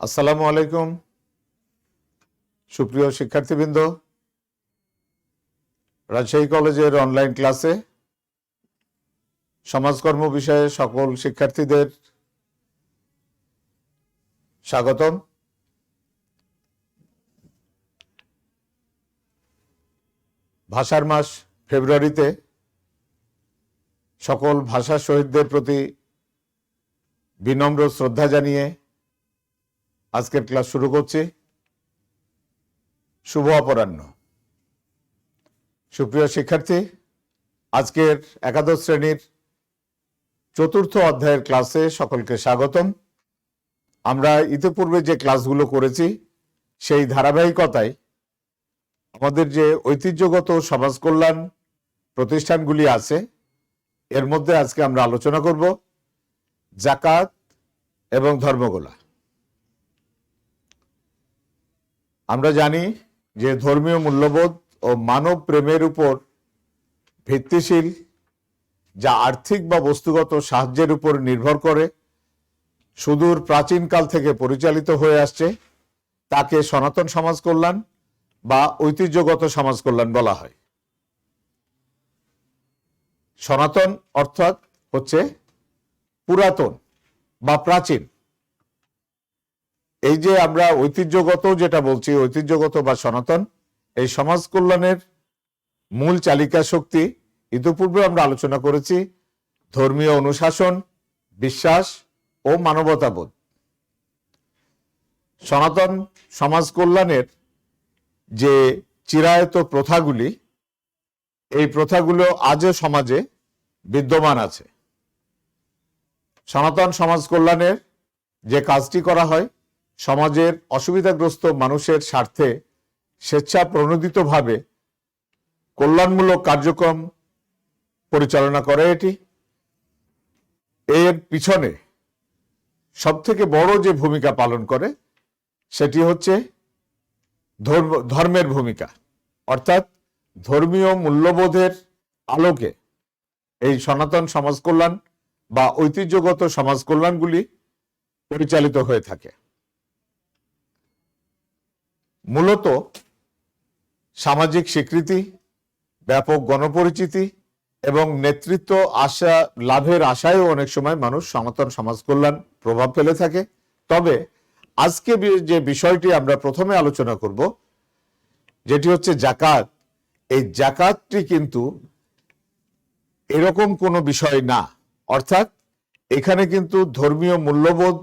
আসসালামু আলাইকুম সুপ্রিয় শিক্ষার্থীবৃন্দ, রাজশাহী কলেজের অনলাইন ক্লাসে সমাজকর্ম বিষয়ে সকল শিক্ষার্থীদের স্বাগতম। ভাষার মাস ফেব্রুয়ারিতে সকল ভাষা শহীদদের প্রতি বিনম্র শ্রদ্ধা জানিয়ে আজকের ক্লাস শুরু করছি। শুভ অপরাহ্ন। সুপ্রিয় শিক্ষার্থী, আজকের একাদশ শ্রেণীর চতুর্থ অধ্যায়ের ক্লাসে সকলকে স্বাগতম। আমরা ইতিপূর্বে যে ক্লাসগুলো করেছি সেই ধারাবাহিকতায় আমাদের যে ঐতিহ্যগত সমাজ কল্যাণ প্রতিষ্ঠানগুলি আছে এর মধ্যে আজকে আমরা আলোচনা করব যাকাত এবং ধর্মগোলা। আমরা জানি যে ধর্মীয় মূল্যবোধ ও মানব প্রেমের উপর ভিত্তিশীল, যা আর্থিক বা বস্তুগত সাহায্যের উপর নির্ভর করে সুদূর প্রাচীনকাল থেকে পরিচালিত হয়ে আসছে, তাকে সনাতন সমাজ কল্যাণ বা ঐতিহ্যগত সমাজ কল্যাণ বলা হয়। সনাতন অর্থাৎ হচ্ছে পুরাতন বা প্রাচীন। এই যে আমরা ঐতিহ্যগত যেটা বলছি, ঐতিহ্যগত বা সনাতন, এই সমাজ কল্যাণের মূল চালিকা শক্তি ইতিপূর্বে আমরা আলোচনা করেছি ধর্মীয় অনুশাসন, বিশ্বাস ও মানবতাবোধ। সনাতন সমাজ কল্যাণের যে চিরায়ত প্রথাগুলি, এই প্রথাগুলো আজও সমাজে বিদ্যমান আছে। সনাতন সমাজ কল্যাণের যে কাজটি করা হয়, সমাজের অসুবিধাগ্রস্ত মানুষের স্বার্থে স্বেচ্ছা প্রণোদিতভাবে কল্যাণমূলক কার্যক্রম পরিচালনা করে। এর পিছনে সবথেকে বড় যে ভূমিকা পালন করে সেটি হচ্ছে ধর্মের ভূমিকা, অর্থাৎ ধর্মীয় মূল্যবোধের আলোকে এই সনাতন সমাজ কল্যাণ বা ঐতিহ্যগত সমাজ কল্যাণগুলি পরিচালিত হয়ে থাকে। মূলত সামাজিক স্বীকৃতি, ব্যাপক গণপরিচিতি এবং নেতৃত্ব আশা লাভের আশায়ও অনেক সময় মানুষ সনাতন সমাজ কল্যাণ প্রভাব ফেলে থাকে। তবে আজকে যে বিষয়টি আমরা প্রথমে আলোচনা করব, যেটি হচ্ছে যাকাত, এই যাকাতটি কিন্তু এরকম কোনো বিষয় না। অর্থাৎ এখানে কিন্তু ধর্মীয় মূল্যবোধ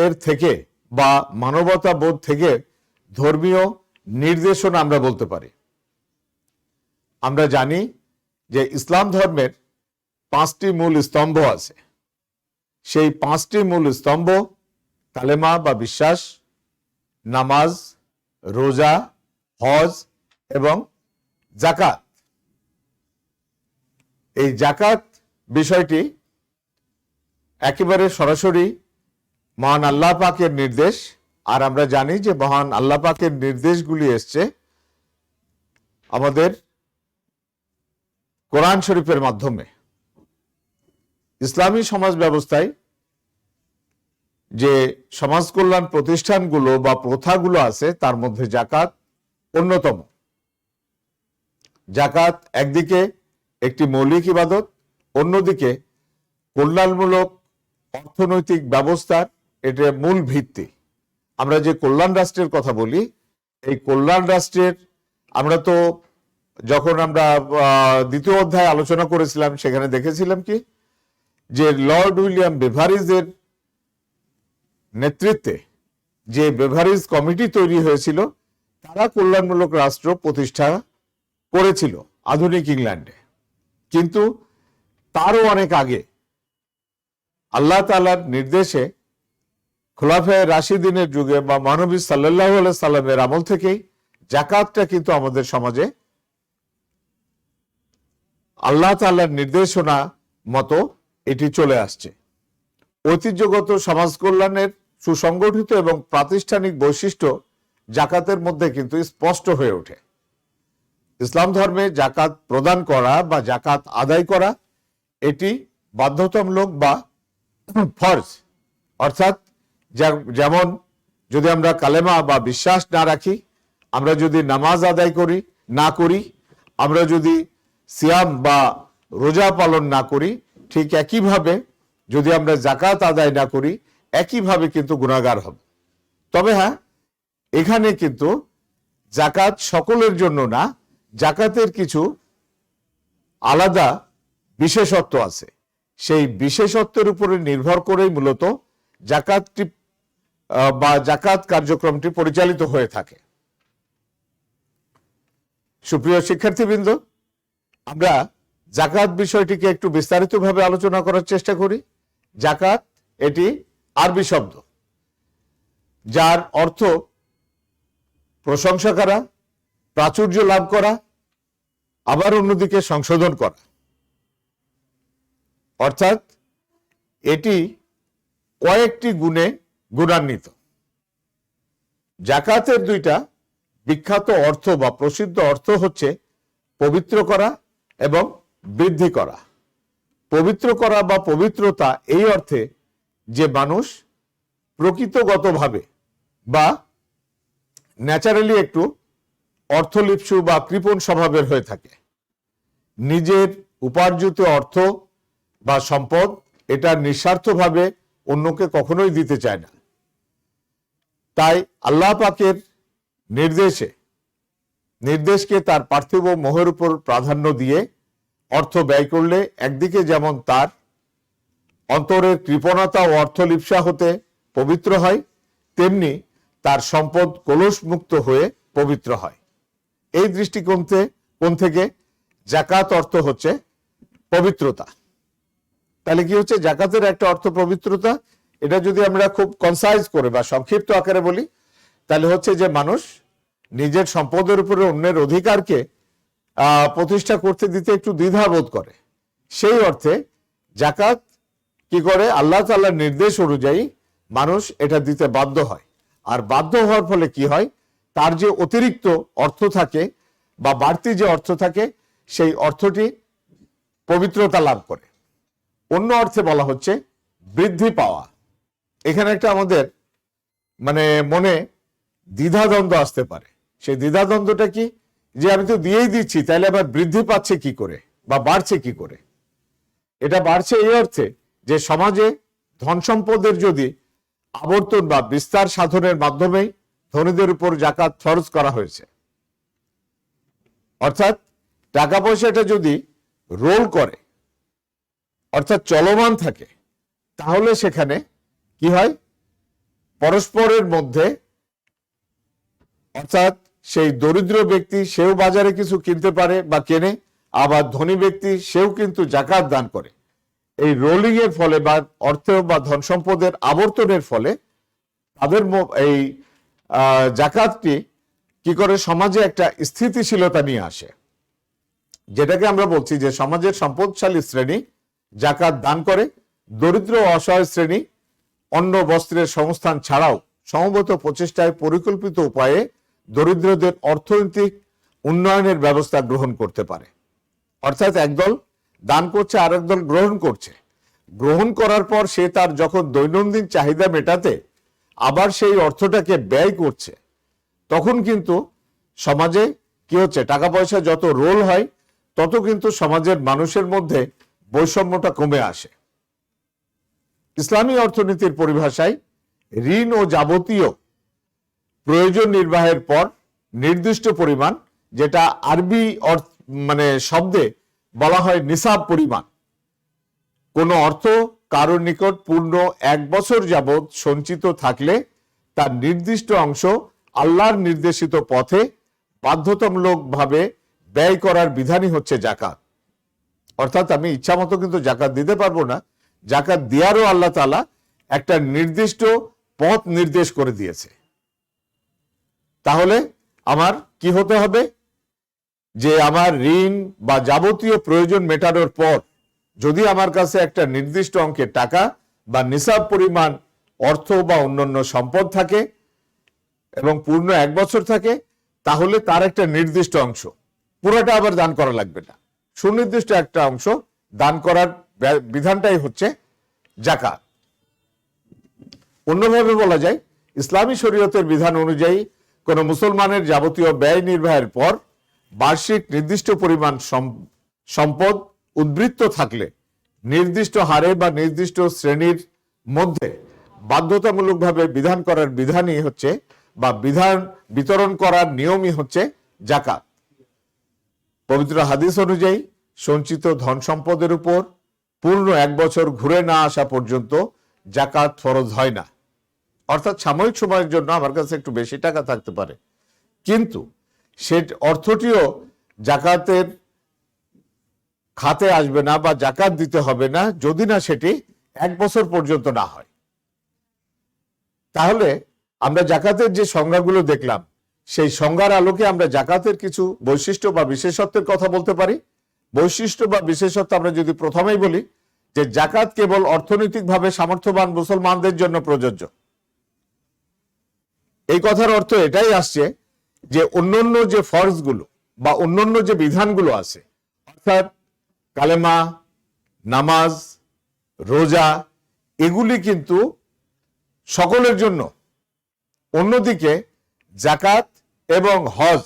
এর থেকে বা মানবতা বোধ থেকে ধর্মীয় নির্দেশনা আমরা বলতে পারি। আমরা জানি যে ইসলাম ধর্মের 5টি মূল স্তম্ভ আছে। সেই 5টি মূল স্তম্ভ কালেমা বা বিশ্বাস, নামাজ, রোজা, হজ এবং যাকাত। এই যাকাত বিষয়টি একেবারে সরাসরি মহান আল্লাহ পাকের নির্দেশ। আর আমরা জানি যে মহান আল্লাহ পাকের নির্দেশগুলি এসছে আমাদের কোরআন শরীফের মাধ্যমে। ইসলামী সমাজ ব্যবস্থায় যে সমাজ কল্যাণ প্রতিষ্ঠানগুলো বা প্রথাগুলো আছে তার মধ্যে যাকাত অন্যতম। যাকাত একদিকে একটি মৌলিক ইবাদত, অন্যদিকে কল্যাণমূলক অর্থনৈতিক ব্যবস্থার এটা মূল ভিত্তি। আমরা যে কল্যাণ রাষ্ট্রের কথা বলি, এই কল্যাণ রাষ্ট্রের আমরা তো যখন আমরা দ্বিতীয় অধ্যায়ে আলোচনা করেছিলাম সেখানে দেখেছিলাম কি যে লর্ড উইলিয়াম বেভারিজের নেতৃত্বে যে বেভারিজ কমিটি তৈরি হয়েছিল, তারা কল্যাণমূলক রাষ্ট্র প্রতিষ্ঠা করেছিল আধুনিক ইংল্যান্ডে। কিন্তু তারও অনেক আগে আল্লাহ তাআলার নির্দেশে খোলাফায়ে রাশিদিনের যুগে বা মহানবী সাল্লাল্লাহু আলাইহি সাল্লামের আমল থেকেই যাকাতটা কিন্তু আমাদের সমাজে আল্লাহ তাআলার নির্দেশনা মতো এটি চলে আসছে। ঐতিহ্যগত সমাজ কল্যাণের সুসংগঠিত এবং প্রাতিষ্ঠানিক বৈশিষ্ট্য যাকাতের মধ্যে কিন্তু স্পষ্ট হয়ে ওঠে। ইসলাম ধর্মে যাকাত প্রদান করা বা যাকাত আদায় করা এটি বাধ্যতামূলক বা ফরজ। অর্থাৎ যেমন যদি আমরা কালেমা বা বিশ্বাস না রাখি, আমরা যদি নামাজ আদায় না করি, আমরা যদি সিয়াম বা রোজা পালন না করি, ঠিক একইভাবে যদি আমরা যাকাত আদায় না করি, একইভাবে কিন্তু গুনাহগার হব। তবে হ্যাঁ, এখানে কিন্তু যাকাত সকলের জন্য না, যাকাতের কিছু আলাদা বিশেষত্ব আছে। সেই বিশেষত্বের উপরে নির্ভর করেই মূলত যাকাতটি বা যাকাত কার্যক্রমটি পরিচালিত হয়ে থাকে। সুপ্রিয় শিক্ষার্থীবৃন্দ, আমরা যাকাত বিষয়টিকে একটু বিস্তারিতভাবে আলোচনা করার চেষ্টা করি। যাকাত এটি আরবি শব্দ, যার অর্থ প্রশংসা করা, প্রাচুর্য লাভ করা, আবার অন্যদিকে সংশোধন করা। অর্থাৎ এটি কয়েকটি গুণে গুণান্বিত। যাকাতের দুইটা বিখ্যাত অর্থ বা প্রসিদ্ধ অর্থ হচ্ছে পবিত্র করা এবং বৃদ্ধি করা। পবিত্র করা বা পবিত্রতা এই অর্থে যে মানুষ প্রকৃতগতভাবে বা ন্যাচারালি একটু অর্থলিপ্সু বা কৃপণ স্বভাবের হয়ে থাকে। নিজের উপার্জিত অর্থ বা সম্পদ এটা নিঃস্বার্থভাবে অন্যকে কখনোই দিতে চায় না। তাই আল্লাহ পাকের নির্দেশকে তার পার্থিব মোহের উপর প্রাধান্য দিয়ে অর্থ ব্যয় করলে একদিকে যেমন তার অন্তরের কৃপণতা ও অর্থলিপ্সা হতে পবিত্র হয়, তেমনি তার সম্পদ কলুষ মুক্ত হয়ে পবিত্র হয়। এই দৃষ্টিকোণ থেকে যাকাত অর্থ হচ্ছে পবিত্রতা। তাহলে কি হচ্ছে, যাকাতের একটা অর্থ পবিত্রতা। এটা যদি আমরা খুব কনসাইজ করে বা সংক্ষিপ্ত আকারে বলি, তাহলে হচ্ছে যে মানুষ নিজের সম্পদের উপরে অন্যের অধিকারকে প্রতিষ্ঠা করতে দিতে একটু দ্বিধাবোধ করে। সেই অর্থে যাকাত কি করে, আল্লাহ তাআলার নির্দেশ অনুযায়ী মানুষ এটা দিতে বাধ্য হয়। আর বাধ্য হওয়ার ফলে কি হয়, তার যে অতিরিক্ত অর্থ থাকে বা বাড়তি যে অর্থ থাকে, সেই অর্থটি পবিত্রতা লাভ করে। অন্য অর্থে বলা হচ্ছে বৃদ্ধি পাওয়া। এখানে একটা আমাদের মনে দ্বিধাদ্বন্দ্ব আসতে পারে। সেই দ্বিধাদ্বন্দ্বটা কি, যে আমি তো দিয়েই দিচ্ছি, তাহলে আবার বৃদ্ধি পাচ্ছে কি করে বা বাড়ছে কি করে? এটা বাড়ছে এই অর্থে যে সমাজে ধন সম্পদের যদি আবর্তন বা বিস্তার সাধনের মাধ্যমেই ধনীদের উপর যাকাত ফরজ করা হয়েছে। অর্থাৎ টাকা পয়সাটা যদি রোল করে, অর্থাৎ চলমান থাকে, তাহলে সেখানে কি হয়, পরস্পরের মধ্যে, অর্থাৎ সেই দরিদ্র ব্যক্তি সেও বাজারে কিছু কিনতে পারে বা কেনে, আবার ধনী ব্যক্তি সেও কিন্তু যাকাত দান করে। এই রোলিং এর ফলে বা অর্থ বা ধন সম্পদের আবর্তনের ফলে তাদের এই যাকাতটি কি করে সমাজে একটা স্থিতিশীলতা নিয়ে আসে, যেটাকে আমরা বলছি যে সমাজের সম্পদশালী শ্রেণী যাকাত দান করে, দরিদ্র ও অসহায় শ্রেণী অন্ন বস্ত্রের সংস্থান ছাড়াও সমবেত প্রচেষ্টায় পরিকল্পিত উপায়ে দরিদ্রদের অর্থনৈতিক উন্নয়নের ব্যবস্থা গ্রহণ করতে পারে। অর্থাৎ একদল দান করছে, আর একদল গ্রহণ করছে। গ্রহণ করার পর সে তার যখন দৈনন্দিন চাহিদা মেটাতে আবার সেই অর্থটাকে ব্যয় করছে, তখন কিন্তু সমাজে কি হচ্ছে, টাকা পয়সা যত রোল হয় তত কিন্তু সমাজের মানুষের মধ্যে বৈষম্যটা কমে আসে। ইসলামী অর্থনীতির পরিভাষায় ঋণ ও যাবতীয় প্রয়োজন নির্বাহের পর নির্দিষ্ট পরিমাণ, যেটা আরবি শব্দে বলা হয় নিসাব পরিমাণ, কোন অর্থ কারোর নিকট পূর্ণ 1 বছর যাবৎ সঞ্চিত থাকলে তার নির্দিষ্ট অংশ আল্লাহর নির্দেশিত পথে বাধ্যতামূলকভাবে ব্যয় করার বিধানই হচ্ছে যাকাত। অর্থাৎ আমি ইচ্ছা মতো কিন্তু যাকাত দিতে পারবো না, যাকাত দেওয়ারও আল্লাহ তাআলা একটা নির্দিষ্ট পথ নির্দেশ করে দিয়েছে। তাহলে আমার কি হতে হবে, যে আমার ঋণ বা যাবতীয় প্রয়োজন মেটানোর পর যদি আমার কাছে একটা নির্দিষ্ট অঙ্কের টাকা বা নিসাব পরিমাণ অর্থ বা অন্যান্য সম্পদ থাকে এবং পূর্ণ 1 বছর থাকে, তাহলে তার একটা নির্দিষ্ট অংশ, পুরোটা আবার দান করা লাগবে না, সুনির্দিষ্ট একটা অংশ দান করার বিধানটাই হচ্ছে যাকাত। অন্যভাবে বলা যায় ইসলামী শরীয়তের বিধান অনুযায়ী কোন মুসলমানের যাবতীয় ব্যয় নির্বাহের পর বার্ষিক নির্দিষ্ট পরিমাণ সম্পদ উদ্বৃত্ত থাকলে নির্দিষ্ট হারে বা নির্দিষ্ট শ্রেণীর মধ্যে বাধ্যতামূলকভাবে বিধান করার বিধানই হচ্ছে বা বিধান বিতরণ করার নিয়মই হচ্ছে যাকাত। পবিত্র হাদিস অনুযায়ী সঞ্চিত ধন সম্পদের উপর পূর্ণ 1 বছর ঘুরে না আসা পর্যন্ত যাকাত ফরজ হয় না। অর্থাৎ সাময়িক সময়ের জন্য আমার কাছে একটু বেশি টাকা থাকতে পারে, কিন্তু সে অর্থটিও যাকাতের খাতে আসবে না বা যাকাত দিতে হবে না যদি না সেটি 1 বছর পর্যন্ত না হয়। তাহলে আমরা যাকাতের যে সংজ্ঞাগুলো দেখলাম সেই সংজ্ঞার আলোকে আমরা যাকাতের কিছু বৈশিষ্ট্য বা বিশেষত্বের কথা বলতে পারি। বৈশিষ্ট্য বা বিশেষত্ব আমরা যদি প্রথমেই বলি যে যাকাত কেবল অর্থনৈতিকভাবে সামর্থ্যবান মুসলমানদের জন্য প্রযোজ্য। এই কথার অর্থ এটাই আসছে যে অন্যান্য যে ফরজগুলো বা অন্যান্য যে বিধানগুলো আছে, অর্থাৎ কালেমা, নামাজ, রোজা, এগুলি কিন্তু সকলের জন্য। অন্যদিকে যাকাত এবং হজ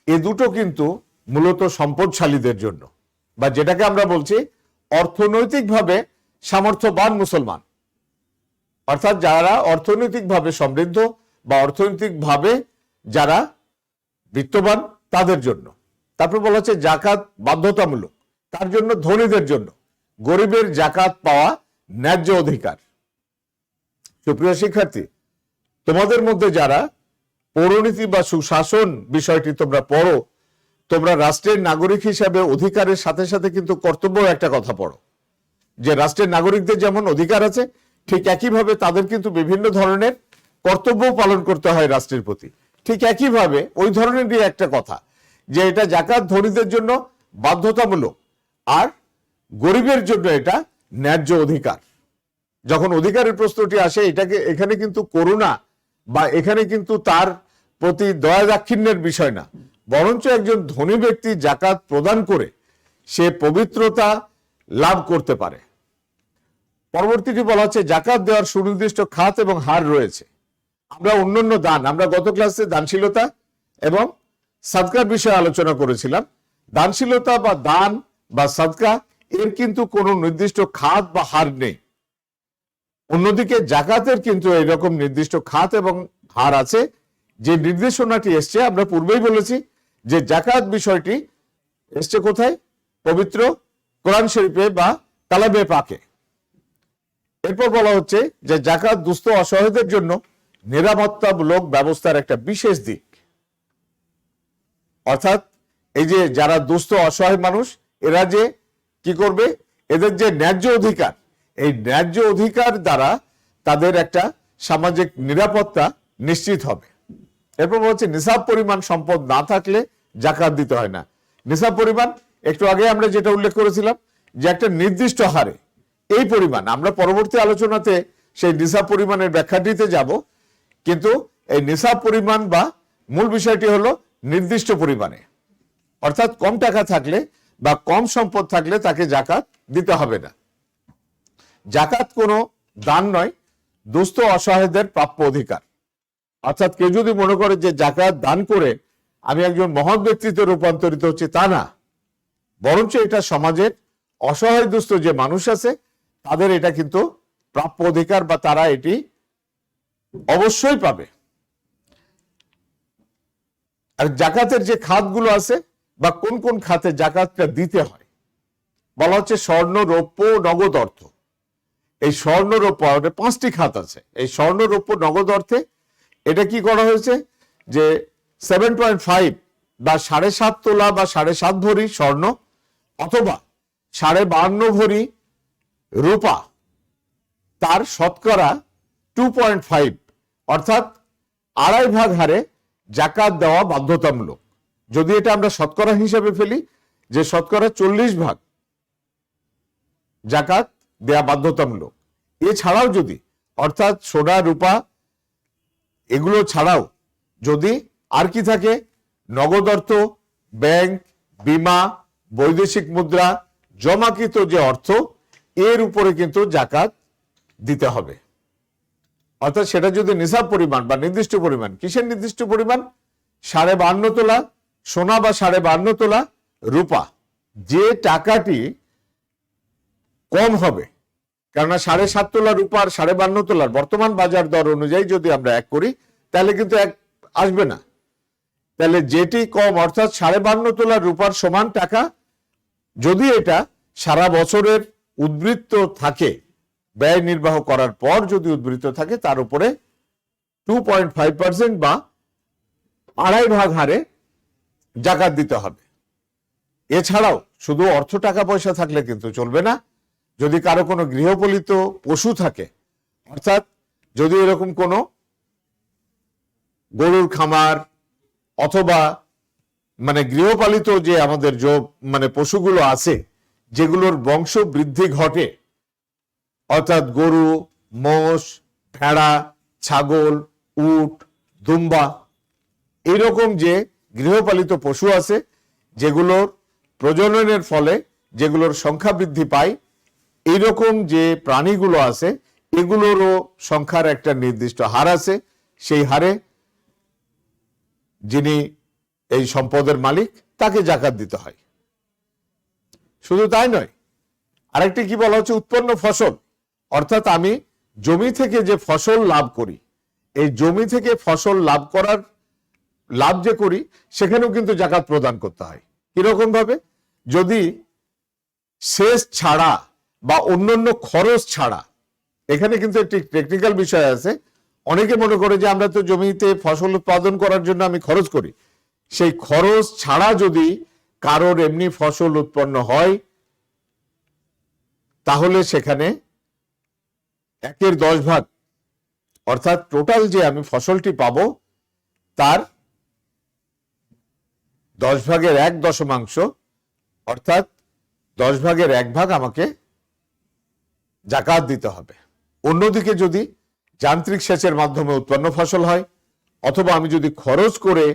এ দুটো কিন্তু মূলত সম্পদশালীদের জন্য, বা যেটাকে আমরা বলছি অর্থনৈতিকভাবে সামর্থ্যবান মুসলমান, অর্থাৎ যারা অর্থনৈতিকভাবে সমৃদ্ধ বা অর্থনৈতিকভাবে যারা বিত্তবান তাদের জন্য। তারপর বলা হচ্ছে যাকাত বাধ্যতামূলক, তার জন্য ধনীদের জন্য। গরিবের যাকাত পাওয়া ন্যায্য অধিকার। সুপ্রিয় শিক্ষার্থী, তোমাদের মধ্যে যারা পৌরনীতি বা সুশাসন বিষয়টি তোমরা পড়ো, তোমরা রাষ্ট্রের নাগরিক হিসাবে অধিকারের সাথে সাথে কিন্তু কর্তব্য একটা কথা পড়ো, যে রাষ্ট্রের নাগরিকদের যেমন অধিকার আছে ঠিক একইভাবে তাদের কিন্তু বিভিন্ন ধরনের কর্তব্য পালন করতে হয় রাষ্ট্রের প্রতি। ঠিক একইভাবে ওই ধরনেরই একটা কথা যে এটা যাকাত ধনীদের জন্য বাধ্যতামূলক আর গরিবের জন্য এটা ন্যায্য অধিকার। যখন অধিকারের প্রশ্নটি আসে এখানে কিন্তু করুণা বা এখানে কিন্তু তার প্রতি দয়া দাক্ষিণ্যের বিষয় না, বরঞ্চ একজন ধনী ব্যক্তি যাকাত প্রদান করে সে পবিত্রতা লাভ করতে পারে। পরবর্তীটি বলা হচ্ছে যাকাত দেওয়ার সুনির্দিষ্ট খাত এবং হার রয়েছে। আমরা অন্যান্য দান, আমরা গত ক্লাসে দানশীলতা এবং সাদকার বিষয়ে আলোচনা করেছিলাম। দানশীলতা বা দান বা সাদকা এর কিন্তু কোনো নির্দিষ্ট খাত বা হার নেই। অন্যদিকে যাকাতের কিন্তু এইরকম নির্দিষ্ট খাত এবং হার আছে। যে নির্দেশনাটি এসছে, আমরা পূর্বেই বলেছি যে যাকাত বিষয়টি এসছে কোথায়? পবিত্র কোরআন শরীফে বা কালামে পাকে। এরপর বলা হচ্ছে যে যাকাত দুস্থ অসহায়দের জন্য নিরাপত্তামূলক ব্যবস্থার একটা বিশেষ দিক। অর্থাৎ এই যে যারা দুস্থ অসহায় মানুষ, এরা যে কি করবে, এদের যে ন্যায্য অধিকার, এই ন্যায্য অধিকার দ্বারা তাদের একটা সামাজিক নিরাপত্তা নিশ্চিত হবে। এরপর হচ্ছে নিসাব পরিমাণ সম্পদ না থাকলে যাকাত দিতে হয় না। নিসাব পরিমাণ একটু আগে আমরা যেটা উল্লেখ করেছিলাম যে একটা নির্দিষ্ট হারে এই পরিমাণ, আমরা পরবর্তী আলোচনাতে সেই নিসাব পরিমাণের ব্যাখ্যাটিতে যাব, কিন্তু এই নিসাব পরিমাণ বা মূল বিষয়টি হলো নির্দিষ্ট পরিমাণে। অর্থাৎ কম টাকা থাকলে বা কম সম্পদ থাকলে তাকে যাকাত দিতে হবে না। যাকাত কোনো দান নয়, দুস্থ অসহায়দের প্রাপ্য অধিকার। অর্থাৎ কেউ যদি মনে করে যে যাকাত দান করে আমি একজন মহৎ ব্যক্তিত্বে রূপান্তরিত হচ্ছে, তা না, বরঞ্চ এটা সমাজের অসহায় দুস্থ যে মানুষ আছে তাদের এটা কিন্তু প্রাপ্য অধিকার বা তারা এটি অবশ্যই পাবে। আর যাকাতের যে খাতগুলো আছে বা কোন কোন খাতে যাকাতটা দিতে হয়, বলা হচ্ছে স্বর্ণ, রৌপ্য, নগদ অর্থ। এই স্বর্ণ, রৌপ্য 5টি খাত আছে। এই স্বর্ণ, রৌপ্য, নগদ অর্থে এটা কি করা হয়েছে যে 7.5 বা 7.5 তোলা বা 7.5 ভরি স্বর্ণ অথবা 52.5 ভরি রূপা, তার শতকরা 2.5 অর্থাৎ 2.5 ভাগ হারে যাকাত দেওয়া বাধ্যতামূলক। যদি এটা আমরা শতকরা হিসেবে ফেলি যে শতকরা 40 ভাগ যাকাত দেয়া বাধ্যতামূলক। এছাড়াও যদি অর্থাৎ সোনা, রূপা এগুলো ছাড়াও যদি আর কি থাকে, নগদ অর্থ, ব্যাংক, বীমা, বৈদেশিক মুদ্রা, জমাকৃত যে অর্থ, এর উপরে কিন্তু যাকাত দিতে হবে। অর্থাৎ সেটা যদি নিসাব পরিমাণ বা নির্দিষ্ট পরিমাণ, কিসের নির্দিষ্ট পরিমাণ? 52.5 তোলা সোনা বা 52.5 তোলা রূপা। যে টাকাটি কম হবে, কেননা 7.5 তোলা রূপার 52.5 তোলার বর্তমান বাজার দর অনুযায়ী যদি আমরা এক করি তাহলে কিন্তু এক আসবে না। তাহলে যেটি কম, অর্থাৎ 52.5 তোলা রূপার সমান টাকা যদি এটা সারা বছরের উদ্বৃত্ত থাকে, ব্যয় নির্বাহ করার পর যদি উদ্বৃত্ত থাকে, তার উপরে 2.5% বা 2.5 হারে জাকাত দিতে হবে। এছাড়াও শুধু অর্থ টাকা পয়সা থাকলে কিন্তু চলবে না। যদি কারো কোনো গৃহপালিত পশু থাকে, অর্থাৎ যদি এরকম কোনো গরুর খামার অথবা গৃহপালিত যে আমাদের পশুগুলো আছে যেগুলোর বংশ বৃদ্ধি ঘটে, অর্থাৎ গরু, মোষ, ভেড়া, ছাগল, উট, দুম্বা, এইরকম যে গৃহপালিত পশু আছে যেগুলোর প্রজননের ফলে যেগুলোর সংখ্যা বৃদ্ধি পায়, এইরকম যে প্রাণীগুলো আছে এগুলোরও সংখ্যার একটা নির্দিষ্ট হার আছে। সেই হারে যিনি এই সম্পদের মালিক তাকে জাকাত দিতে হয়। শুধু তাই নয়, আরেকটি কি বলা হচ্ছে, উৎপন্ন ফসল, অর্থাৎ আমি জমি থেকে যে ফসল লাভ করি, এই জমি থেকে ফসল লাভ যে করি সেখানেও কিন্তু জাকাত প্রদান করতে হয়। কিরকম ভাবে? যদি সেচ ছাড়া বা অন্যান্য খরচ ছাড়া, এখানে কিন্তু একটি টেকনিক্যাল বিষয় আছে। অনেকে মনে করে যে আমরা তো জমিতে ফসল উৎপাদন করার জন্য আমি খরচ করি, সেই খরচ ছাড়া যদি কারোর এমনি ফসল উৎপন্ন হয় তাহলে সেখানে 1/10 ভাগ, অর্থাৎ টোটাল যে আমি ফসলটি পাবো তার 10 ভাগের 1/10, অর্থাৎ 10 ভাগের 1 ভাগ আমাকে জাকাত দিতে হবে। অন্যদিকে যদি যান্ত্রিক সেচের মাধ্যমে উৎপন্ন ফসল হয়, অথবা আমি যদি খরচ করে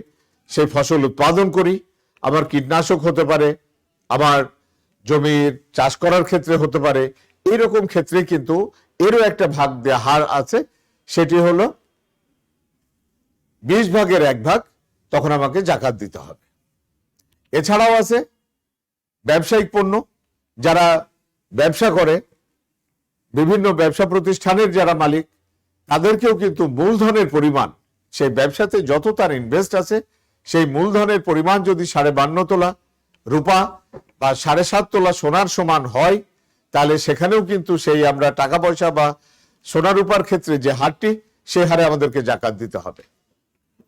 সেই ফসল উৎপাদন করি, আমার কীটনাশক হতে পারে, আমার জমির চাষ করার ক্ষেত্রে হতে পারে, এইরকম ক্ষেত্রে কিন্তু এরও একটা ভাগ দেওয়া হার আছে, সেটি হলো 20 ভাগের 1 ভাগ, তখন আমাকে জাকাত দিতে হবে। এছাড়াও আছে ব্যবসায়িক পণ্য, যারা ব্যবসা করে, বিভিন্ন ব্যবসা প্রতিষ্ঠানের যারা মালিক, তাদেরকেও কিন্তু মূলধনের পরিমাণ, সেই ব্যবসাতে যত তার ইনভেস্ট আছে সেই মূলধনের পরিমাণ যদি 52.5 তোলা রূপা বা 7.5 তোলা সোনার সমান হয়, তাহলে সেখানেও কিন্তু সেই আমরা টাকা পয়সা বা সোনা রূপার ক্ষেত্রে যে হারটি, সেই হারে আমাদেরকে জাকাত দিতে হবে।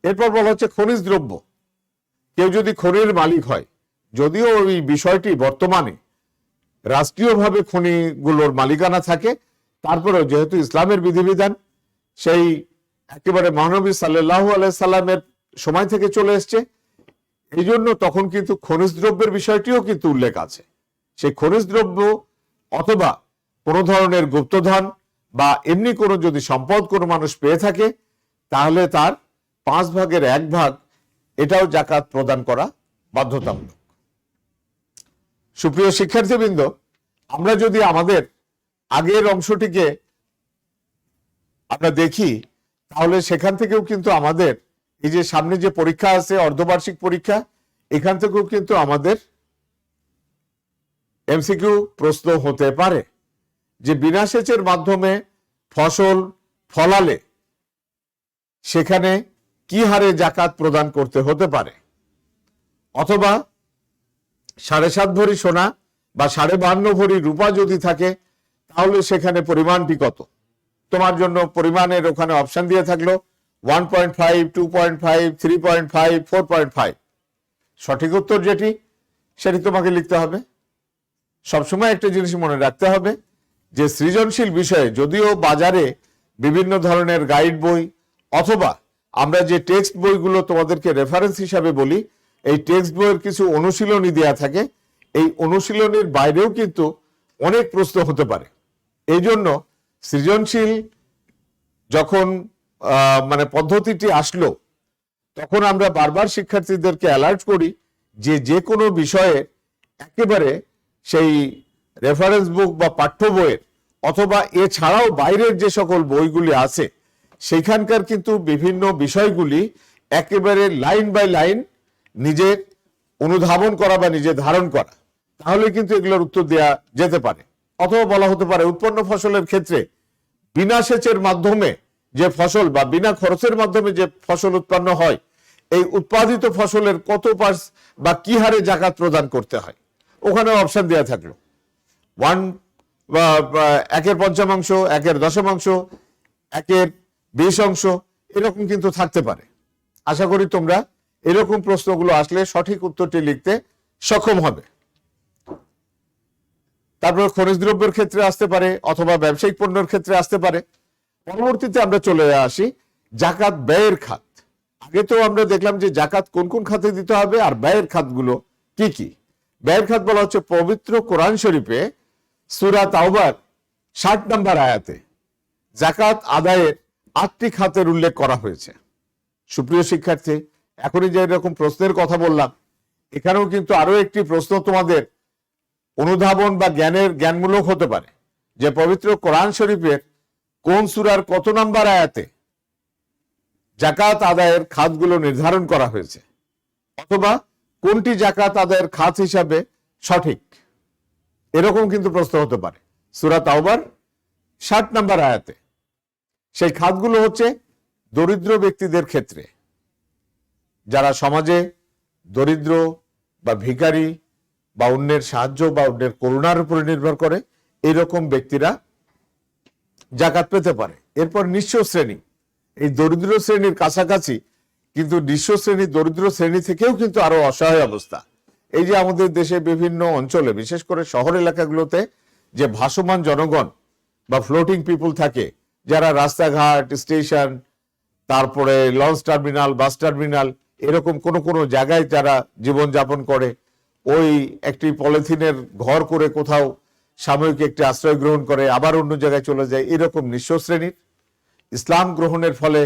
এরপর বলা হচ্ছে খনিজ দ্রব্য। কেউ যদি খনির মালিক হয়, যদিও ওই বিষয়টি বর্তমানে রাষ্ট্রীয়ভাবে খনিগুলোর মালিকানা থাকে, তারপরেও যেহেতু ইসলামের বিধিবিধান সেই একেবারে মহানবী সাল্লাল্লাহু আলাইহি সাল্লামের সময় থেকে চলে এসছে, এই জন্য তখন কিন্তু খনিজ দ্রব্যের বিষয়টিও কিন্তু উল্লেখ আছে। সেই খনিজ দ্রব্য অথবা কোনো ধরনের গুপ্তধন বা এমনি কোনো যদি সম্পদ কোনো মানুষ পেয়ে থাকে, তাহলে তার 5 ভাগের 1 ভাগ এটাও জাকাত প্রদান করা বাধ্যতামূলক। সুপ্রিয় শিক্ষার্থীবৃন্দ, আমরা যদি আমাদের আগের অংশটিকে আমরা দেখি, তাহলে সেখান থেকেও কিন্তু আমাদের এই যে সামনে যে পরীক্ষা আছে, অর্ধবার্ষিক পরীক্ষা, এখান থেকেও কিন্তু আমাদের এমসিকিউ প্রশ্ন হতে পারে যে বিনা সেচের মাধ্যমে ফসল ফলালে সেখানে কি হারে জাকাত প্রদান করতে হতে পারে, অথবা 7.5 ভরি সোনা বা 52.5 ভরি রূপা যদি থাকে তাহলে সেখানে পরিমাণটি কত। তোমার জন্য পরিমাণের ওখানে অপশন দিয়ে থাকলো 1.5, 2.5, 3.5, 4.5। সঠিক উত্তর যেটি, সেটি তোমাকে লিখতে হবে। সবসময় একটা জিনিস মনে রাখতে হবে যে সৃজনশীল বিষয়ে যদিও বাজারে বিভিন্ন ধরনের গাইড বই অথবা আমরা যে টেক্সট বইগুলো তোমাদেরকে রেফারেন্স হিসাবে বলি, এই টেক্সট বইয়ের কিছু অনুশীলনী দেয়া থাকে, এই অনুশীলনীর বাইরেও কিন্তু অনেক প্রশ্ন হতে পারে। এই জন্য সৃজনশীল যখন পদ্ধতিটি আসলো, তখন আমরা বারবার শিক্ষার্থীদেরকে অ্যালার্ট করি যে যে কোনো বিষয়ে একেবারে সেই রেফারেন্স বুক বা পাঠ্য বইয়ের অথবা এছাড়াও বাইরের যে সকল বইগুলি আছে সেখানকার কিন্তু বিভিন্ন বিষয়গুলি একেবারে লাইন বাই লাইন নিজের অনুধাবন করা বা নিজে ধারণ করা, তাহলে কিন্তু এগুলোর উত্তর দেওয়া যেতে পারে। অথবা বলা হতে পারে উৎপন্ন ফসলের ক্ষেত্রে বিনা সেচের মাধ্যমে যে ফসল বা বিনা খরচের মাধ্যমে যে ফসল উৎপন্ন হয়, এই উৎপাদিত ফসলের কত বা কি হারে জাকাত প্রদান করতে হয়, ওখানে অপশন দেওয়া থাকলো 1/5, 1/10, 1/20, এরকম কিন্তু থাকতে পারে। আশা করি তোমরা এরকম প্রশ্নগুলো আসলে সঠিক উত্তরটি লিখতে সক্ষম হবে। তারপর খনিজ দ্রব্যের ক্ষেত্রে আসতে পারে অথবা ব্যবসায়িক পণ্যের ক্ষেত্রে আসতে পারে। পরবর্তীতে আমরা চলে আসি জাকাত ব্যয়ের খাত। আগে তো আমরা দেখলাম যে জাকাত কোন কোন খাতে দিতে হবে আর ব্যয়ের খাতগুলো কি কি। ব্যয়ের খাত বলা হচ্ছে পবিত্র কোরআন শরীফে সূরা তাওবার 60 নম্বর আয়াতে জাকাত আদায়ের 8টি খাতের উল্লেখ করা হয়েছে। সুপ্রিয় শিক্ষার্থী, এখনই যে এরকম প্রশ্নের কথা বললাম, এখানেও কিন্তু আরো একটি প্রশ্ন তোমাদের অনুধাবন বা জ্ঞানমূলক হতে পারে যে পবিত্র কোরআন শরীফের কোন সূরার কত নম্বর আয়াতে জাকাত আদায়ের খাতগুলো নির্ধারণ করা হয়েছে, অথবা কোনটি জাকাত আদায়ের খাত হিসাবে সঠিক, এরকম কিন্তু প্রশ্ন হতে পারে। সূরা তাওবার 60 নম্বর আয়াতে সেই খাতগুলো হচ্ছে দরিদ্র ব্যক্তিদের ক্ষেত্রে, যারা সমাজে দরিদ্র বা ভিখারি বা অন্যের সাহায্য বা অন্যের করুণার উপরে নির্ভর করে, এরকম ব্যক্তিরা জাকাত পেতে পারে। এরপর নিঃস্ব শ্রেণী, এই দরিদ্র শ্রেণীর কাছাকাছি কিন্তু নিঃস্ব শ্রেণী দরিদ্র শ্রেণী থেকেও কিন্তু আরো অসহায় অবস্থা। এই যে আমাদের দেশে বিভিন্ন অঞ্চলে, বিশেষ করে শহর এলাকাগুলোতে যে ভাসমান জনগণ বা ফ্লোটিং পিপুল থাকে, যারা রাস্তাঘাট, স্টেশন, তারপরে লঞ্চ টার্মিনাল, বাস টার্মিনাল, এরকম কোন কোন জায়গায় যারা জীবনযাপন করে, ওই একটি পলিথিনের ঘর করে কোথাও সাময়িক একটি আশ্রয় গ্রহণ করে আবার অন্য জায়গায় চলে যায়, এরকম নিঃস্ব শ্রেণীর ইসলাম গ্রহণের ফলে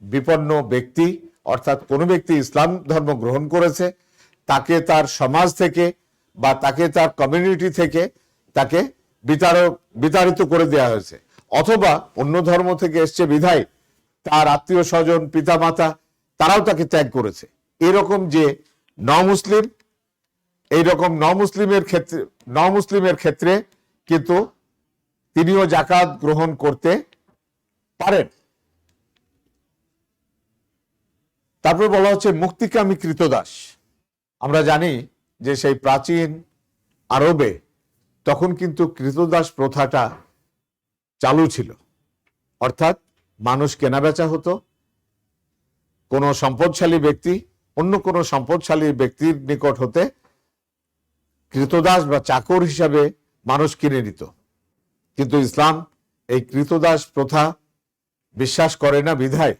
বিপন্ন ব্যক্তি, অর্থাৎ কোন ব্যক্তি ইসলাম ধর্ম গ্রহণ করেছে তাকে তার সমাজ থেকে বা তাকে তার কমিউনিটি থেকে তাকে বিতাড়িত করে দেওয়া হয়েছে, অথবা অন্য ধর্ম থেকে এসছে বিধায় তার আত্মীয় স্বজন, পিতা মাতা, তারাও তাকে ত্যাগ করেছে। এরকম যে নমুসলিম, এইরকম নমুসলিমের ক্ষেত্রে কিন্তু তিনিও জাকাত গ্রহণ করতে পারেন। তারপর বলা হচ্ছে মুক্তিকামী কৃতদাস। আমরা জানি যে সেই প্রাচীন আরবে তখন কিন্তু কৃতদাস প্রথাটা চালু ছিল, অর্থাৎ মানুষ কেনাবেচা হতো, কোনো সম্পদশালী ব্যক্তি অন্য কোনো সম্পদশালী ব্যক্তির নিকট হতে কৃতদাস বা চাকর হিসাবে মানুষ কিনে নিত। কিন্তু ইসলাম এই কৃতদাস প্রথা বিশ্বাস করে না বিধায়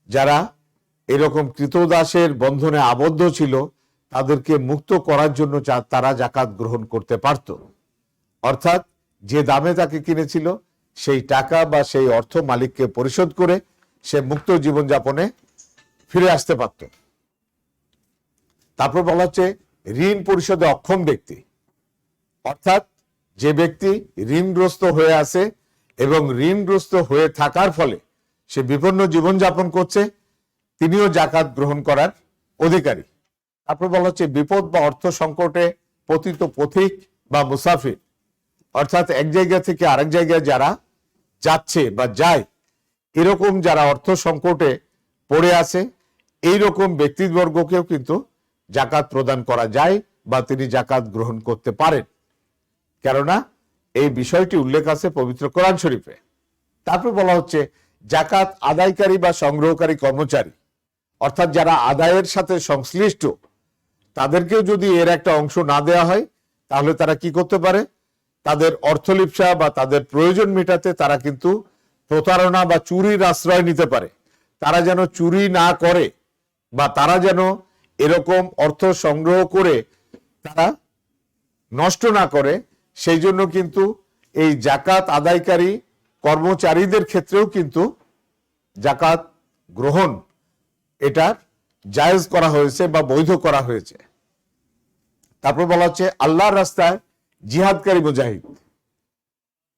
যারা এরকম কৃতদাসের বন্ধনে আবদ্ধ ছিল তাদেরকে মুক্ত করার জন্য তারা জাকাত গ্রহণ করতে পারত। অর্থাৎ যে দামে তাকে কিনেছিল সেই টাকা বা সেই অর্থ মালিককে পরিশোধ করে সে মুক্ত জীবনযাপনে ফিরে আসতে পারত। তারপর বলা হচ্ছে ঋণ পরিশোধে অক্ষম ব্যক্তি, অর্থাৎ যে ব্যক্তি ঋণগ্রস্ত হয়ে আছে এবং ঋণগ্রস্ত হয়ে থাকার ফলে সে বিপন্ন জীবনযাপন করছে, তিনিও জাকাত গ্রহণ করার অধিকারী। তারপর বলা হচ্ছে বিপদ বা অর্থ সংকটে পতিত পথিক বা মুসাফির, অর্থাৎ এক জায়গা থেকে আরেক জায়গায় যারা যাচ্ছে বা যায়, এরকম যারা অর্থ সংকটে পড়ে আছে, এইরকম ব্যক্তিবর্গকেও কিন্তু জাকাত প্রদান করা যায় বা তিনি জাকাত গ্রহণ করতে পারেন, কেননা এই বিষয়টি উল্লেখ আছে পবিত্র কোরআন শরীফে। তারপর বলা হচ্ছে জাকাত আদায়কারী বা সংগ্রহকারী কর্মচারী, অর্থাৎ যারা আদায়ের সাথে সংশ্লিষ্ট, তাদেরকেও যদি এর একটা অংশ না দেওয়া হয় তাহলে তারা কি করতে পারে, তাদের অর্থলিপ্সা বা তাদের প্রয়োজন মেটাতে তারা কিন্তু প্রতারণা বা চুরির আশ্রয় নিতে পারে। তারা যেন চুরি না করে বা তারা যেন এরকম অর্থ সংগ্রহ করে তারা নষ্ট না করে, সেই জন্য কিন্তু এই জাকাত আদায়কারী কর্মচারীদের ক্ষেত্রেও কিন্তু জাকাত গ্রহণ এটার জায়েজ করা হয়েছে বা বৈধ করা হয়েছে। তারপর বলা হচ্ছে আল্লাহর রাস্তায় জিহাদকারী মুজাহিদ,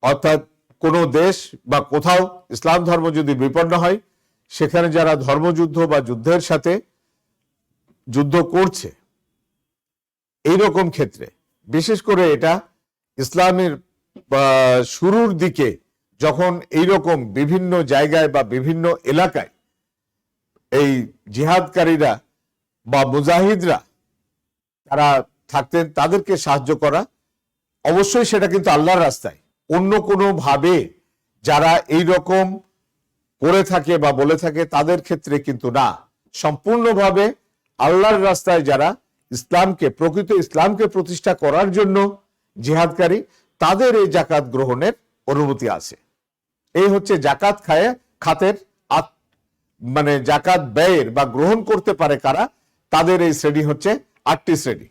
অর্থাৎ কোনো দেশ বা কোথাও ইসলাম ধর্ম যদি বিপন্ন হয়, সেখানে যারা ধর্মযুদ্ধ বা যুদ্ধের সাথে যুদ্ধ করছে, এইরকম ক্ষেত্রে বিশেষ করে এটা ইসলামের শুরুর দিকে যখন এইরকম বিভিন্ন জায়গায় বা বিভিন্ন এলাকায় এই জিহাদকারীরা বা মুজাহিদরা তারা থাকতেন, তাদেরকে সাহায্য করা অবশ্যই সেটা কিন্তু আল্লাহর রাস্তায়। অন্য কোনো ভাবে যারা এই রকম করে থাকে বা বলে থাকে তাদের ক্ষেত্রে কিন্তু না, সম্পূর্ণভাবে আল্লাহর রাস্তায় যারা ইসলামকে, প্রকৃত ইসলামকে প্রতিষ্ঠা করার জন্য জিহাদকারী, তাদের এই জাকাত গ্রহণের অনুমতি আছে। এই হচ্ছে জাকাত খাতের মানে জাকাত ব্যয়ের বা গ্রহণ করতে পারে কারা, তাদের এই শ্রেণী হচ্ছে 8টি শ্রেণী।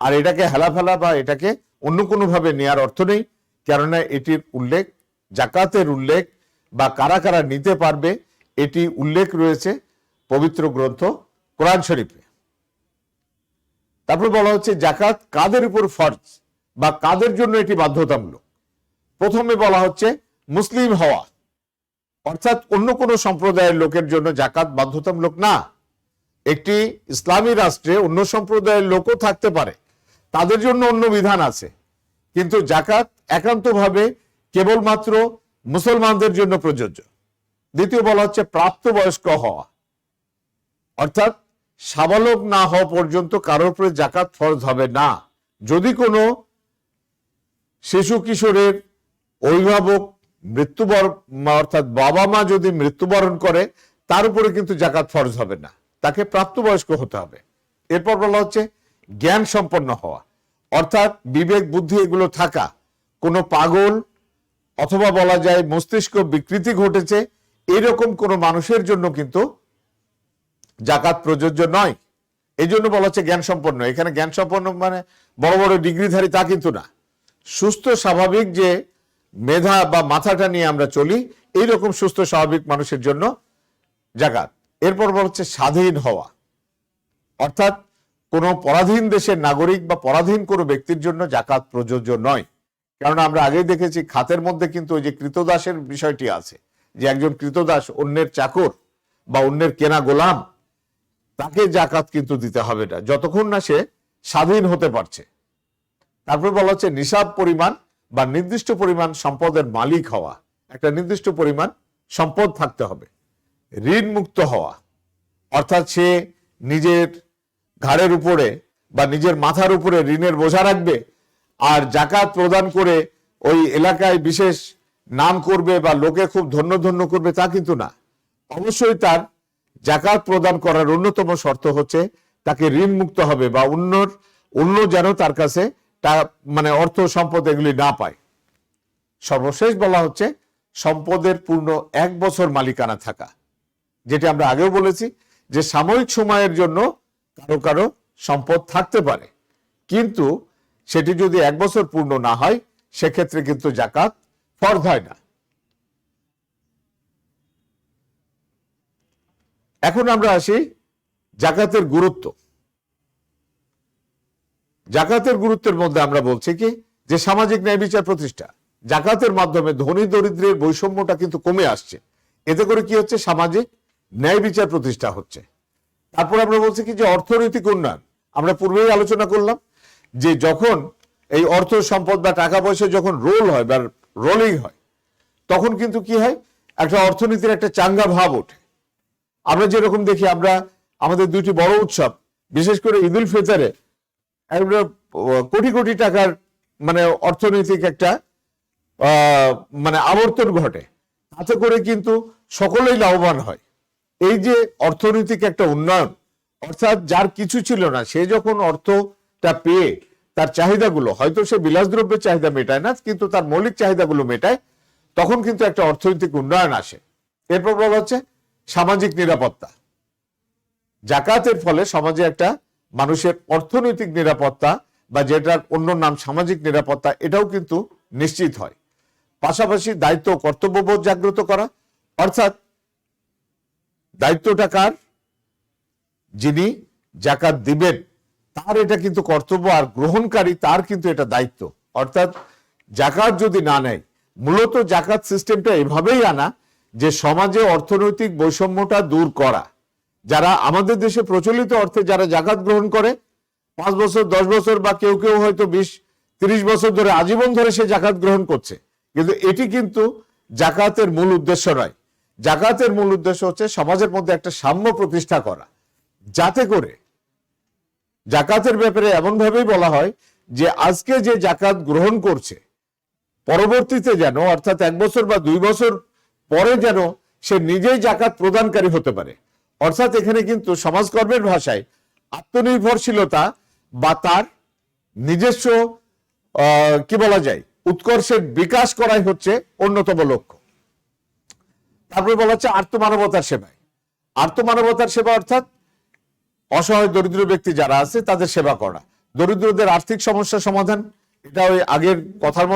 আর এটাকে হেলাফেলা বা এটাকে অন্য কোনো ভাবে নেওয়ার অর্থ নেই, কেননা এটির উল্লেখ, জাকাতের উল্লেখ বা কারা কারা নিতে পারবে এটি উল্লেখ রয়েছে পবিত্র গ্রন্থ কোরআন শরীফে। তারপর বলা হচ্ছে জাকাত কাদের উপর ফরজ বা কাদের জন্য এটি বাধ্যতামূলক। প্রথমে বলা হচ্ছে মুসলিম হওয়া, অর্থাৎ অন্য কোনো সম্প্রদায়ের লোকের জন্য জাকাত বাধ্যতামূলক না। একটি ইসলামী রাষ্ট্রে অন্য সম্প্রদায়ের লোকও থাকতে পারে, তাদের জন্য অন্য বিধান আছে, কিন্তু জাকাত একান্তভাবে কেবলমাত্র মুসলমানদের জন্য প্রযোজ্য। দ্বিতীয় বলা হচ্ছে প্রাপ্তবয়স্ক হওয়া, অর্থাৎ সাবালক না হওয়া পর্যন্ত কারোর উপরে জাকাত ফরজ হবে না। যদি কোনো শিশু কিশোরের অভিভাবক মৃত্যুবরণ, অর্থাৎ বাবা মা যদি মৃত্যুবরণ করে, তার উপরে কিন্তু জাকাত ফরজ হবে না, তাকে প্রাপ্তবয়স্ক হতে হবে। এরপর বলা হচ্ছে জ্ঞান সম্পন্ন হওয়া, অর্থাৎ বিবেক বুদ্ধি এগুলো থাকা। কোনো পাগল অথবা বলা যায় মস্তিষ্ক বিকৃতি ঘটেছে এরকম কোনো মানুষের জন্য কিন্তু জাকাত প্রযোজ্য নয়। এই জন্য বলা হচ্ছে জ্ঞান সম্পন্ন। এখানে জ্ঞান সম্পন্ন মানে বড় বড় ডিগ্রিধারী তা কিন্তু না, সুস্থ স্বাভাবিক যে মেধা বা মাথাটা নিয়ে আমরা চলি, এইরকম সুস্থ স্বাভাবিক মানুষের জন্য জাকাত। এরপর বলা হচ্ছে স্বাধীন হওয়া, অর্থাৎ কোনো পরাধীন দেশের নাগরিক বা পরাধীন কোনো ব্যক্তির জন্য জাকাত প্রযোজ্য নয়। কারণ আমরা আগেই দেখেছি খাতের মধ্যে কিন্তু ওই যে কৃতদাসের বিষয়টি আছে, যে একজন কৃতদাস অন্যের চাকর বা অন্যের কেনা গোলাম, তাকে জাকাত কিন্তু দিতে হবে না যতক্ষণ না সে স্বাধীন হতে পারছে। তারপর বলা হচ্ছে নিসাব পরিমাণ বা নির্দিষ্ট পরিমাণ সম্পদের মালিক হওয়া, একটা নির্দিষ্ট পরিমাণ সম্পদ থাকতে হবে। ঋণ মুক্ত হওয়া, অর্থাৎ সে নিজের ঘাড়ের উপরে বা নিজের মাথার উপরে ঋণের বোঝা রাখবে আর জাকাত প্রদান করে ওই এলাকায় বিশেষ নাম করবে বা লোকে খুব ধন্য ধন্য করবে, তা কিন্তু না। অবশ্যই তার জাকাত প্রদান করার অন্যতম শর্ত হচ্ছে তাকে ঋণ মুক্ত হবে বা অন্য যেন তার কাছে মানে অর্থ সম্পদ এগুলি না পায়। সর্বশেষ বলা হচ্ছে সম্পদের পূর্ণ 1 বছর মালিকানা থাকা, যেটা আমরা আগেও বলেছি যে সাময়িক সময়ের জন্য কারো কারো সম্পদ থাকতে পারে, কিন্তু সেটি যদি 1 বছর পূর্ণ না হয় সেক্ষেত্রে কিন্তু জাকাত ফরজ হয় না। এখন আমরা আসি জাকাতের গুরুত্ব। জাকাতের গুরুত্বের মধ্যে আমরা বলছি কি যে সামাজিক ন্যায় বিচার প্রতিষ্ঠা। জাকাতের মাধ্যমে ধনী দরিদ্রের বৈষম্যটা কিন্তু কমে আসছে। এতে করে কি হচ্ছে, সামাজিক ন্যায় বিচার প্রতিষ্ঠা হচ্ছে। তারপর আমরা বলছি কি যে অর্থনৈতিক উন্নয়ন। আমরা পূর্বেই আলোচনা করলাম যে যখন এই অর্থ সম্পদ বা টাকা পয়সা যখন রোল হয় বা রোলিং হয়, তখন কিন্তু কি হয়, একটা অর্থনীতির একটা চাঙ্গা ভাব ওঠে। আমরা যেরকম দেখি, আমরা আমাদের 2টি বড় উৎসব, বিশেষ করে ঈদ উল ফিতরে কোটি কোটি টাকার মানে অর্থনৈতিক একটা মানে আবর্তন ঘটে, তাতে করে কিন্তু সকলেই লাভবান হয়। এই যে অর্থনৈতিক একটা উন্নয়ন, অর্থাৎ যার কিছু ছিল না সে যখন অর্থটা পেয়ে তার চাহিদাগুলো, হয়তো সে বিলাসদ্রব্যের চাহিদা মেটায় না কিন্তু তার মৌলিক চাহিদাগুলো মেটায়, তখন কিন্তু একটা অর্থনৈতিক উন্নয়ন আসে। এরপর বলা হচ্ছে সামাজিক নিরাপত্তা। জাকাতের ফলে সমাজে একটা মানুষের অর্থনৈতিক নিরাপত্তা বা যেটার অন্য নাম সামাজিক নিরাপত্তা, এটাও কিন্তু নিশ্চিত হয়। পাশাপাশি দায়িত্ব ও কর্তব্যবোধ জাগ্রত করা, অর্থাৎ দায়িত্বটা কার, যিনি জাকাত দিবেন তার এটা কিন্তু কর্তব্য, আর গ্রহণকারী তার কিন্তু এটা দায়িত্ব। অর্থাৎ জাকাত যদি না নেয় মূলত জাকাত সিস্টেমটা এভাবেই আনা যে সমাজে অর্থনৈতিক বৈষম্যটা দূর করা। যারা আমাদের দেশে প্রচলিত অর্থে যারা জাকাত গ্রহণ করে 5 বছর 10 বছর বা কেউ কেউ হয়তো 20-30 বছর ধরে আজীবন ধরে সে জাকাত গ্রহণ করছে, কিন্তু এটি কিন্তু জাকাতের মূল উদ্দেশ্য নয়। জাকাতের মূল উদ্দেশ্য হচ্ছে সমাজের মধ্যে একটা সাম্য প্রতিষ্ঠা করা, যাতে করে জাকাতের ব্যাপারে এমন ভাবেই বলা হয় যে আজকে যে জাকাত গ্রহণ করছে পরবর্তীতে যেন, অর্থাৎ 1 বছর বা 2 বছর পরে যেন সে নিজেই জাকাত প্রদানকারী হতে পারে। অর্থাৎ এখানে কিন্তু সমাজকর্মের ভাষায় আত্মনির্ভরশীলতা বা তার নিজস্ব কি বলা যায় উৎকর্ষের বিকাশ করাই হচ্ছে অন্যতম লক্ষ্য। তারপরে বলা হচ্ছে আর্তমানবতার সেবায়। আর্তমানবতার সেবা অর্থাৎ অসহায় দরিদ্র ব্যক্তি যারা আছে তাদের সেবা করা, দরিদ্রদের আর্থিক সমস্যা সমাধান। এটা ওই আগের কথার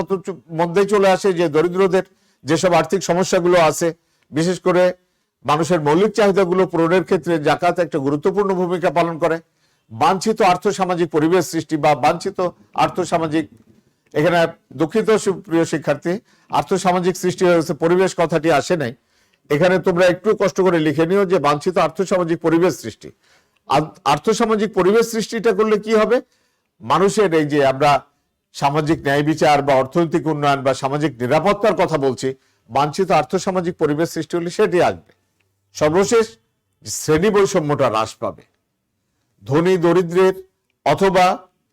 মধ্যেই চলে আসে যে দরিদ্রদের যেসব আর্থিক সমস্যাগুলো আছে, বিশেষ করে মানুষের মৌলিক চাহিদাগুলো পূরণের ক্ষেত্রে জাকাত একটা গুরুত্বপূর্ণ ভূমিকা পালন করে। বাঞ্ছিত আর্থসামাজিক পরিবেশ সৃষ্টি বা বাঞ্ছিত আর্থসামাজিক, এখানে দুঃখিত প্রিয় শিক্ষার্থী, আর্থসামাজিক সৃষ্টি হয়েছে, পরিবেশ কথাটি আসে নাই এখানে, তোমরা একটু কষ্ট করে লিখে নিও যে বাঞ্ছিত আর্থসামাজিক পরিবেশ সৃষ্টি। আর্থসামাজিক পরিবেশ সৃষ্টিটা করলে কি হবে, মানুষের এই যে আমরা সামাজিক ন্যায় বিচার বা অর্থনৈতিক উন্নয়ন বা সামাজিক নিরাপত্তার কথা বলছি, বাঞ্ছিত আর্থসামাজিক পরিবেশ সৃষ্টি হলে সেটি আসবে। সর্বশেষ শ্রেণী বৈষম্যটা হ্রাস পাবে। ধনী দরিদ্রের অথবা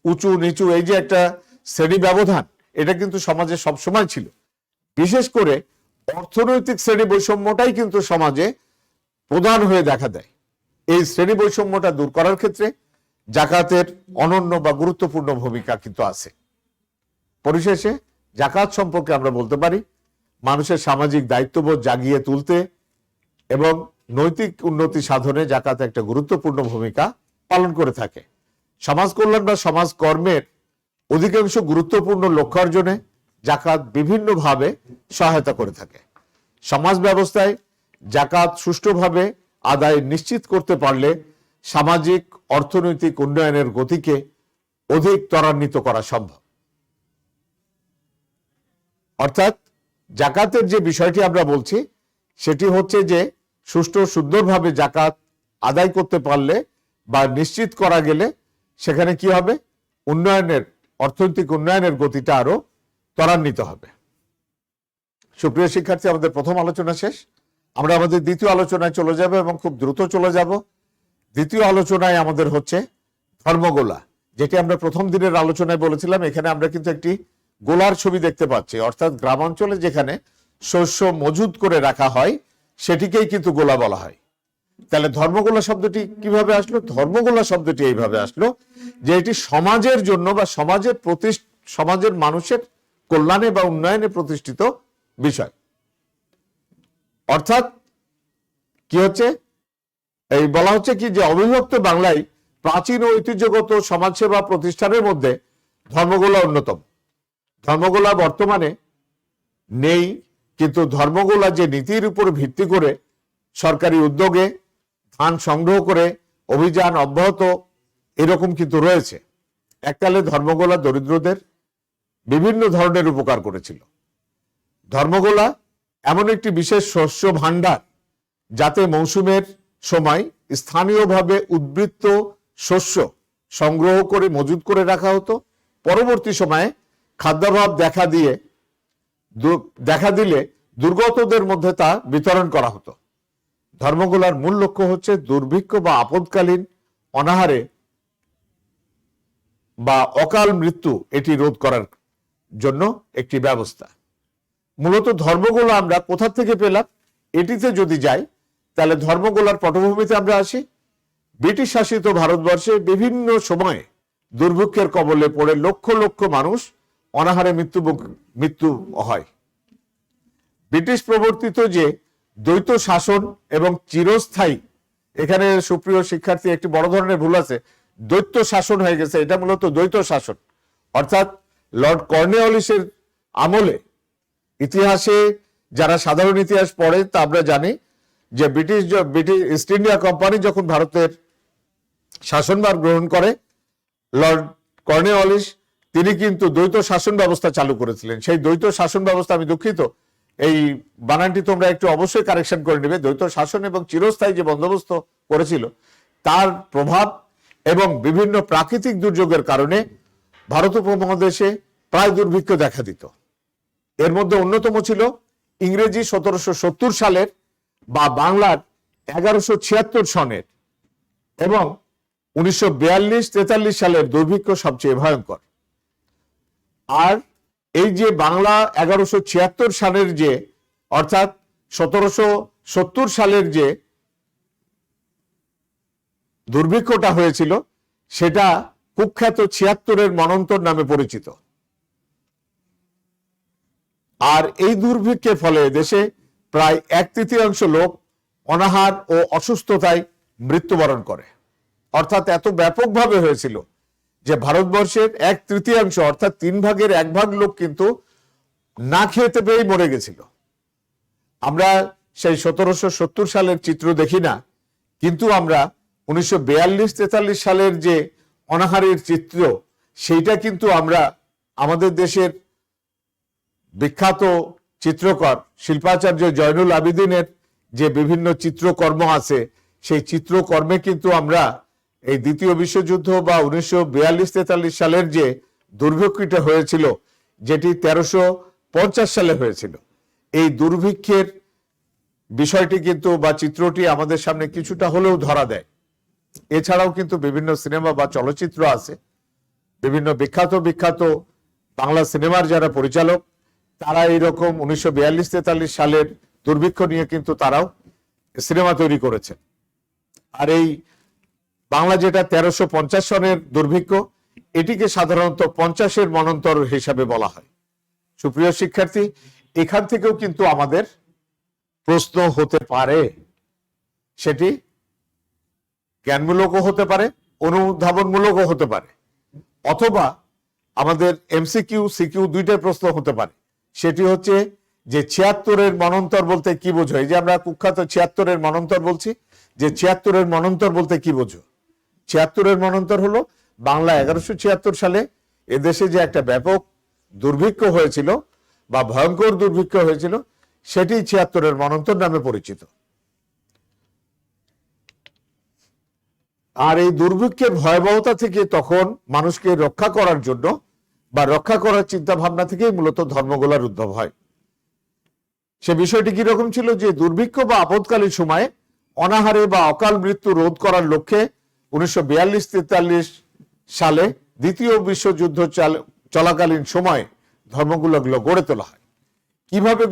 উঁচু নিচু এই যে একটা শ্রেণী ব্যবধান, এটা কিন্তু সমাজে সবসময় ছিল। বিশেষ করে অর্থনৈতিক শ্রেণী বৈষম্যটাই কিন্তু সমাজে প্রধান হয়ে দেখা দেয়। এই শ্রেণী বৈষম্যটা দূর করার ক্ষেত্রে জাকাতের অনন্য বা গুরুত্বপূর্ণ ভূমিকা কিন্তু আছে। পরিশেষে জাকাত সম্পর্কে আমরা বলতে পারি মানুষের সামাজিক দায়িত্ববোধ জাগিয়ে তুলতে এবং নৈতিক উন্নতি সাধনে জাকাত একটা গুরুত্বপূর্ণ ভূমিকা পালন করে থাকে। সমাজ কল্যাণ বা সমাজ কর্মের অধিকাংশ গুরুত্বপূর্ণ লক্ষ্য অর্জনে জাকাত বিভিন্নভাবে সহায়তা করে থাকে। সমাজ ব্যবস্থায় জাকাত সুষ্ঠুভাবে আদায় নিশ্চিত করতে পারলে সামাজিক অর্থনৈতিক উন্নয়নের গতিকে অধিক ত্বরান্বিত করা সম্ভব। অর্থাৎ জাকাতের যে বিষয়টি আমরা বলছি সেটি হচ্ছে যে সুষ্ঠু সুন্দরভাবে জাকাত আদায় করতে পারলে বা নিশ্চিত করা গেলে সেখানে কি হবে, উন্নয়নের অর্থনৈতিক উন্নয়নের গতিটা আরো ত্বরান্বিত হবে। সুপ্রিয় শিক্ষার্থী, আমাদের প্রথম আলোচনা শেষ, আমরা আমাদের দ্বিতীয় আলোচনায় চলে যাব এবং খুব দ্রুত চলে যাব। দ্বিতীয় আলোচনায় আমাদের হচ্ছে ধর্মগোলা, যেটি আমরা প্রথম দিনের আলোচনায় বলেছিলাম। এখানে আমরা কিন্তু একটি গোলার ছবি দেখতে পাচ্ছি, অর্থাৎ গ্রামাঞ্চলে যেখানে শস্য মজুদ করে রাখা হয় সেটিকেই কিন্তু গোলা বলা হয়। তাহলে ধর্মগোলা শব্দটি কিভাবে আসলো? ধর্মগোলা শব্দটি এইভাবে আসলো যে এটি সমাজের জন্য বা সমাজের মানুষের কল্যাণে বা উন্নয়নে প্রতিষ্ঠিত বিষয়। অর্থাৎ কি হচ্ছে, এই বলা হচ্ছে কি যে অবিভক্ত বাংলায় প্রাচীন ও ঐতিহ্যগত সমাজসেবা প্রতিষ্ঠানের মধ্যে ধর্মগোলা অন্যতম। ধর্মগোলা বর্তমানে নেই, কিন্তু ধর্মগোলা যে নীতির উপর ভিত্তি করে সরকারি উদ্যোগে ধান সংগ্রহ করে অভিযান অব্যাহত এরকম কিন্তু রয়েছে। এককালে ধর্মগোলা দরিদ্রদের বিভিন্ন ধরনের উপকার করেছিল। ধর্মগোলা এমন একটি বিশেষ শস্য ভাণ্ডার যাতে মৌসুমের সময় স্থানীয়ভাবে উদ্বৃত্ত শস্য সংগ্রহ করে মজুত করে রাখা হতো। পরবর্তী সময়ে খাদ্যাভাব দেখা দিলে দুর্গতদের মধ্যে তা বিতরণ করা হতো। ধর্মগোলার মূল লক্ষ্য হচ্ছে দুর্ভিক্ষ বা আপদকালীন অনাহারে বা অকাল মৃত্যু এটি রোধ করার জন্য একটি ব্যবস্থা। মূলত ধর্মগোলা আমরা কোথা থেকে পেলাম, এটিতে যদি যাই তাহলে ধর্মগোলার পটভূমিতে আমরা আসি। ব্রিটিশ শাসিত ভারতবর্ষে বিভিন্ন সময়ে দুর্ভিক্ষের কবলে পড়ে লক্ষ লক্ষ মানুষ অনাহারে মৃত্যু হয়। ব্রিটিশ প্রবর্তিত যে দ্বৈত শাসন এবং চিরস্থায়ী, এখানে সুপ্রিয় শিক্ষার্থী একটি বড় ধরনের ভুল আছে, দ্বৈত শাসন হয়ে গেছে, এটা মূলত দ্বৈত শাসন। অর্থাৎ লর্ড কর্নওয়ালিসের আমলে, ইতিহাসে যারা সাধারণ ইতিহাস পড়ে তা আমরা জানি যে ব্রিটিশ ইস্ট ইন্ডিয়া কোম্পানি যখন ভারতের শাসনভার গ্রহণ করে, লর্ড কর্নওয়ালিস তিনি কিন্তু দ্বৈত শাসন ব্যবস্থা চালু করেছিলেন। সেই দ্বৈত শাসন ব্যবস্থা, আমি দুঃখিত এই বানানটি তোমরা একটু অবশ্যই কারেকশন করে নেবে, দ্বৈত শাসন এবং চিরস্থায়ী যে বন্দোবস্ত করেছিল তার প্রভাব এবং বিভিন্ন প্রাকৃতিক দুর্যোগের কারণে ভারত উপমহাদেশে প্রায় দুর্ভিক্ষ দেখা দিত। এর মধ্যে অন্যতম ছিল ইংরেজি 1770 সালের বা বাংলার 1176 সনের এবং 1942-43 সালের দুর্ভিক্ষ সবচেয়ে ভয়ঙ্কর। আর এই যে বাংলা 1176 সালের যে অর্থাৎ 1770 সালের যে দুর্ভিক্ষটা হয়েছিল সেটা কুখ্যাত 76-এর মন্বন্তর নামে পরিচিত। আর এই দুর্ভিক্ষের ফলে দেশে প্রায় 1/3 লোক অনাহার ও অসুস্থতায় মৃত্যুবরণ করে। অর্থাৎ এত ব্যাপকভাবে হয়েছিল যে ভারতবর্ষের 1/3 অর্থাৎ 3 ভাগের 1 ভাগ লোক কিন্তু না খেতে পেয়েই মরে গেছিল। আমরা সেই 1770 সালের চিত্র দেখি না, কিন্তু আমরা 1942-43 সালের যে অনাহারের চিত্র সেইটা কিন্তু আমরা আমাদের দেশের বিখ্যাত চিত্রকর শিল্পাচার্য জয়নুল আবেদিনের যে বিভিন্ন চিত্রকর্ম আছে সেই চিত্রকর্মে কিন্তু আমরা এই দ্বিতীয় বিশ্বযুদ্ধ বা 1942-43 সালের যে দুর্ভিক্ষটা হয়েছিল, যেটি 1350 সালে হয়েছিল, এই দুর্ভিক্ষের বিষয়টি কিন্তু বা চিত্রটি আমাদের সামনে কিছুটা হলেও ধরা দেয়। এছাড়াও কিন্তু বিভিন্ন সিনেমা বা চলচ্চিত্র আছে, বিভিন্ন বিখ্যাত বাংলা সিনেমার যারা পরিচালক তারা এইরকম 1942-43 সালের দুর্ভিক্ষ নিয়ে কিন্তু তারাও সিনেমা তৈরি করেছেন। আর এই বাংলা যেটা 1350 সনের দুর্ভিক্ষ, এটিকে সাধারণত 50-এর মন্বন্তর হিসাবে বলা হয়। সুপ্রিয় শিক্ষার্থী, এখান থেকেও কিন্তু আমাদের প্রশ্ন হতে পারে, সেটি জ্ঞানমূলকও হতে পারে, অনুধাবনমূলকও হতে পারে, অথবা আমাদের এমসিকিউ সিকিউ দুইটাই প্রশ্ন হতে পারে। সেটি হচ্ছে যে 76-এর মন্বন্তর বলতে কি বোঝো? এই যে আমরা কুখ্যাত 76-এর মন্বন্তর বলছি, যে 76-এর মন্বন্তর বলতে কি বোঝো? 76-এর মন্বন্তর হলো বাংলা 1176 সালে এদেশে যে একটা ব্যাপক দুর্ভিক্ষ হয়েছিল বা ভয়ঙ্কর দুর্ভিক্ষ হয়েছিল, সেটি 76-এর মন্বন্তর নামে পরিচিত। আর এই দুর্ভিক্ষের ভয়াবহতা থেকে তখন মানুষকে রক্ষা করার জন্য বা রক্ষা করার চিন্তা ভাবনা থেকেই মূলত ধর্মগোলার উদ্ভব হয়। সে বিষয়টি কিরকম ছিল যে দুর্ভিক্ষ বা আপদকালীন সময়ে অনাহারে বা অকাল মৃত্যু রোধ করার লক্ষ্যে 1942-43 সালে দ্বিতীয় বিশ্বযুদ্ধ চলাকালীন সময়ে ধর্মগুলোগুলো গড়ে তোলা হয়। কিভাবে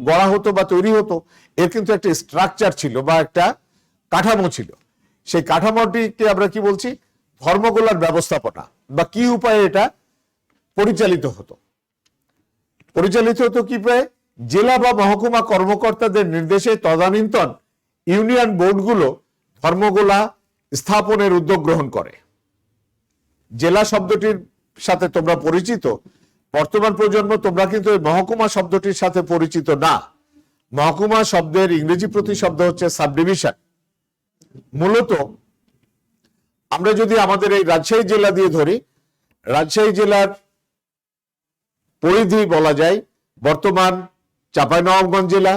গড়া হতো বা তৈরি হতো, এর কিন্তু একটা স্ট্রাকচার ছিল বা একটা কাঠামো ছিল। সেই কাঠামোটিকে আমরা কি বলছি? ধর্মগোলার ব্যবস্থাপনা। বা কি উপায়ে এটা পরিচালিত হতো? পরিচালিত হতো কি উপায়ে? জেলা বা মহকুমা কর্মকর্তাদের নির্দেশে তদানীন্তন ইউনিয়ন বোর্ডগুলো ধর্মগোলা স্থাপনের উদ্যোগ গ্রহণ করে। জেলা শব্দটির সাথে তোমরা পরিচিত, বর্তমান প্রজন্ম তোমরা কিন্তু এই মহকুমা শব্দটির সাথে পরিচিত না। মহকুমা শব্দের ইংরেজি প্রতিশব্দ হচ্ছে সাবডিভিশন। মূলত আমরা যদি আমাদের এই রাজশাহী জেলা দিয়ে ধরি, রাজশাহী জেলার পরিধি বলা যায় বর্তমান চাঁপাইনবাবগঞ্জ জেলা,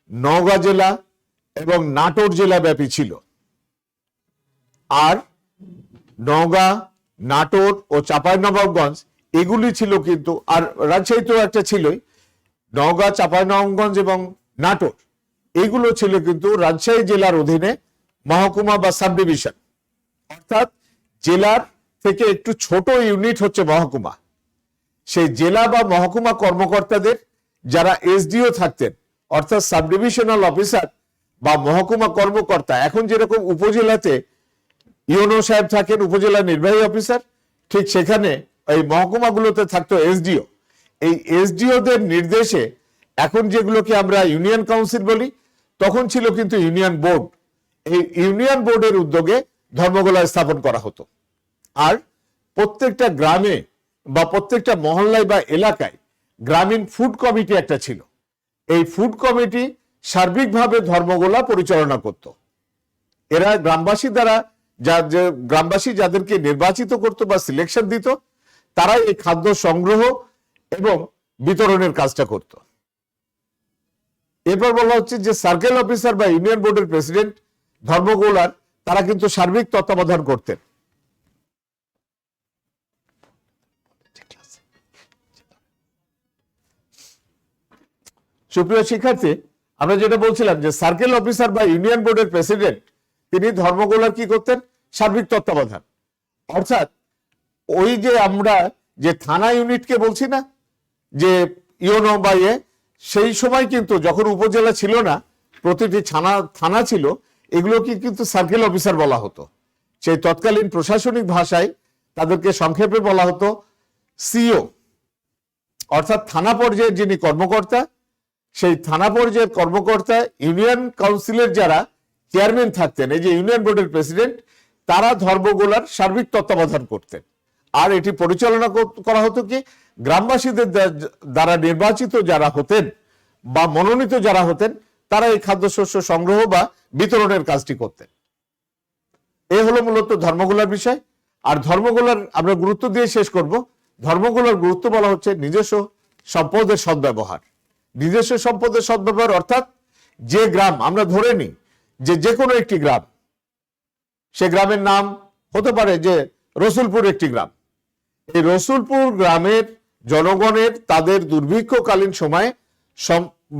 নওগাঁ জেলা এবং নাটোর জেলা ব্যাপী ছিল। আর নওগাঁ, নাটোর ও চাঁপাইনবাবগঞ্জ এগুলি ছিল কিন্তু, আর রাজশাহী তো একটা ছিলই, নওগাঁ, চাঁপাইনবাবগঞ্জ এবং নাটোর এগুলো ছিল কিন্তু রাজশাহী জেলার অধীনে মহকুমা বা সাবডিভিশন। অর্থাৎ জেলার থেকে একটু ছোট ইউনিট হচ্ছে মহকুমা। সেই জেলা বা মহকুমা কর্মকর্তাদের যারা এসডিও থাকতেন, অর্থাৎ সাবডিভিশনাল অফিসার বা মহকুমা কর্মকর্তা, এখন যেরকম উপজেলাতে ইউনো সাহেব থাকেন, উপজেলা নির্বাহী অফিসার, ঠিক সেখানে এই মহকুমাগুলোতে থাকতো এসডিও। এই এসডিওদের নির্দেশে এখন যেগুলোকে আমরা ইউনিয়ন কাউন্সিল বলি, তখন ছিল কিন্তু ইউনিয়ন বোর্ড। এই ইউনিয়ন বোর্ডের উদ্যোগে ধর্মগোলা স্থাপন করা হতো। আর প্রত্যেকটা গ্রামে বা প্রত্যেকটা মহল্লায় বা এলাকায় গ্রামীণ ফুড কমিটি একটা ছিল। এই ফুড কমিটি সার্বিকভাবে ধর্মগোলা পরিচালনা করত। এরা গ্রামবাসী দ্বারা গ্রামবাসী যাদেরকে নির্বাচিত করত বা সিলেকশন দিত, তারাই এই খাদ্য সংগ্রহ এবং বিতরণের কাজটা করত। এরপর বলা হচ্ছে যে সার্কেল অফিসার বা ইউনিয়ন বোর্ডের প্রেসিডেন্ট ধর্মগোলার তারা কিন্তু সার্বিক তত্ত্বাবধান করতেন। সুপ্রিয় শিক্ষার্থী, আমরা যেটা বলছিলাম যে সার্কেল অফিসার বা ইউনিয়ন বোর্ডের প্রেসিডেন্ট তিনি ধর্মগোলার কি করতেন? সার্বিক তত্ত্বাবধান। অর্থাৎ ওই যে আমরা যে থানা ইউনিটকে বলছি না যে ইউনো বা সেই সময় কিন্তু যখন উপজেলা ছিল না, প্রতিটি থানা ছিল, এগুলোকে কিন্তু সার্কেল অফিসার বলা হতো। সেই তৎকালীন প্রশাসনিক ভাষায় তাদেরকে সংক্ষেপে বলা হতো সিও। অর্থাৎ থানা পর্যায়ের যিনি কর্মকর্তা, সেই থানা পর্যায়ের কর্মকর্তা ইউনিয়ন কাউন্সিলের যারা চেয়ারম্যান থাকতেন, এই যে ইউনিয়ন বোর্ডের প্রেসিডেন্ট, তারা ধর্মগোলার সার্বিক তত্ত্বাবধান করতেন। আর এটি পরিচালনা করা হতো কি গ্রামবাসীদের দ্বারা নির্বাচিত যারা হতেন বা মনোনীত যারা হতেন, তারা এই খাদ্যশস্য সংগ্রহ বা বিতরণের কাজটি করতেন। এই হলো মূলত ধর্মগোলার বিষয়। আর ধর্মগোলার আমরা গুরুত্ব দিয়ে শেষ করব। ধর্মগোলার গুরুত্ব বলা হচ্ছে নিজস্ব সম্পদের সদ্ব্যবহার। নিজস্ব সম্পদের সদ্ব্যবহার অর্থাৎ যে গ্রাম, আমরা ধরে নিই যে কোনো একটি গ্রাম, সে গ্রামের নাম হতে পারে যে রসুলপুর একটি গ্রাম। এই রসুলপুর গ্রামের জনগণের তাদের দুর্ভিক্ষকালীন সময়ে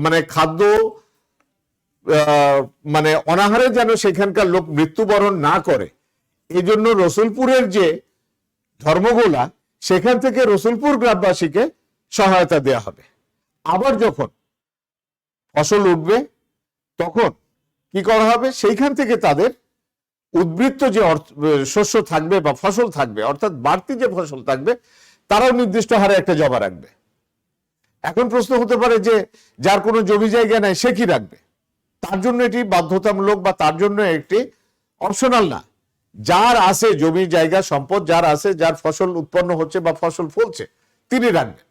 মানে খাদ্য মানে অনাহারে যেন সেখানকার লোক মৃত্যুবরণ না করে, এই জন্য রসুলপুরের যে ধর্মগোলা, সেখান থেকে রসুলপুর গ্রামবাসীকে সহায়তা দেয়া হবে। আবার যখন ফসল উঠবে তখন কি করা হবে? সেইখান থেকে তাদের উদ্বৃত্ত যে শস্য থাকবে বা ফসল থাকবে, অর্থাৎ বাড়তি যে ফসল থাকবে, তারাও নির্দিষ্ট হারে একটা জমা রাখবে। এখন প্রশ্ন হতে পারে যে যার কোনো জমি জায়গা নাই সে কি রাখবে? তার জন্য এটি বাধ্যতামূলক বা তার জন্য একটি অপশনাল না। যার আছে জমি জায়গা সম্পদ, যার আছে, যার ফসল উৎপন্ন হচ্ছে বা ফসল ফলছে, তিনি রাখবেন।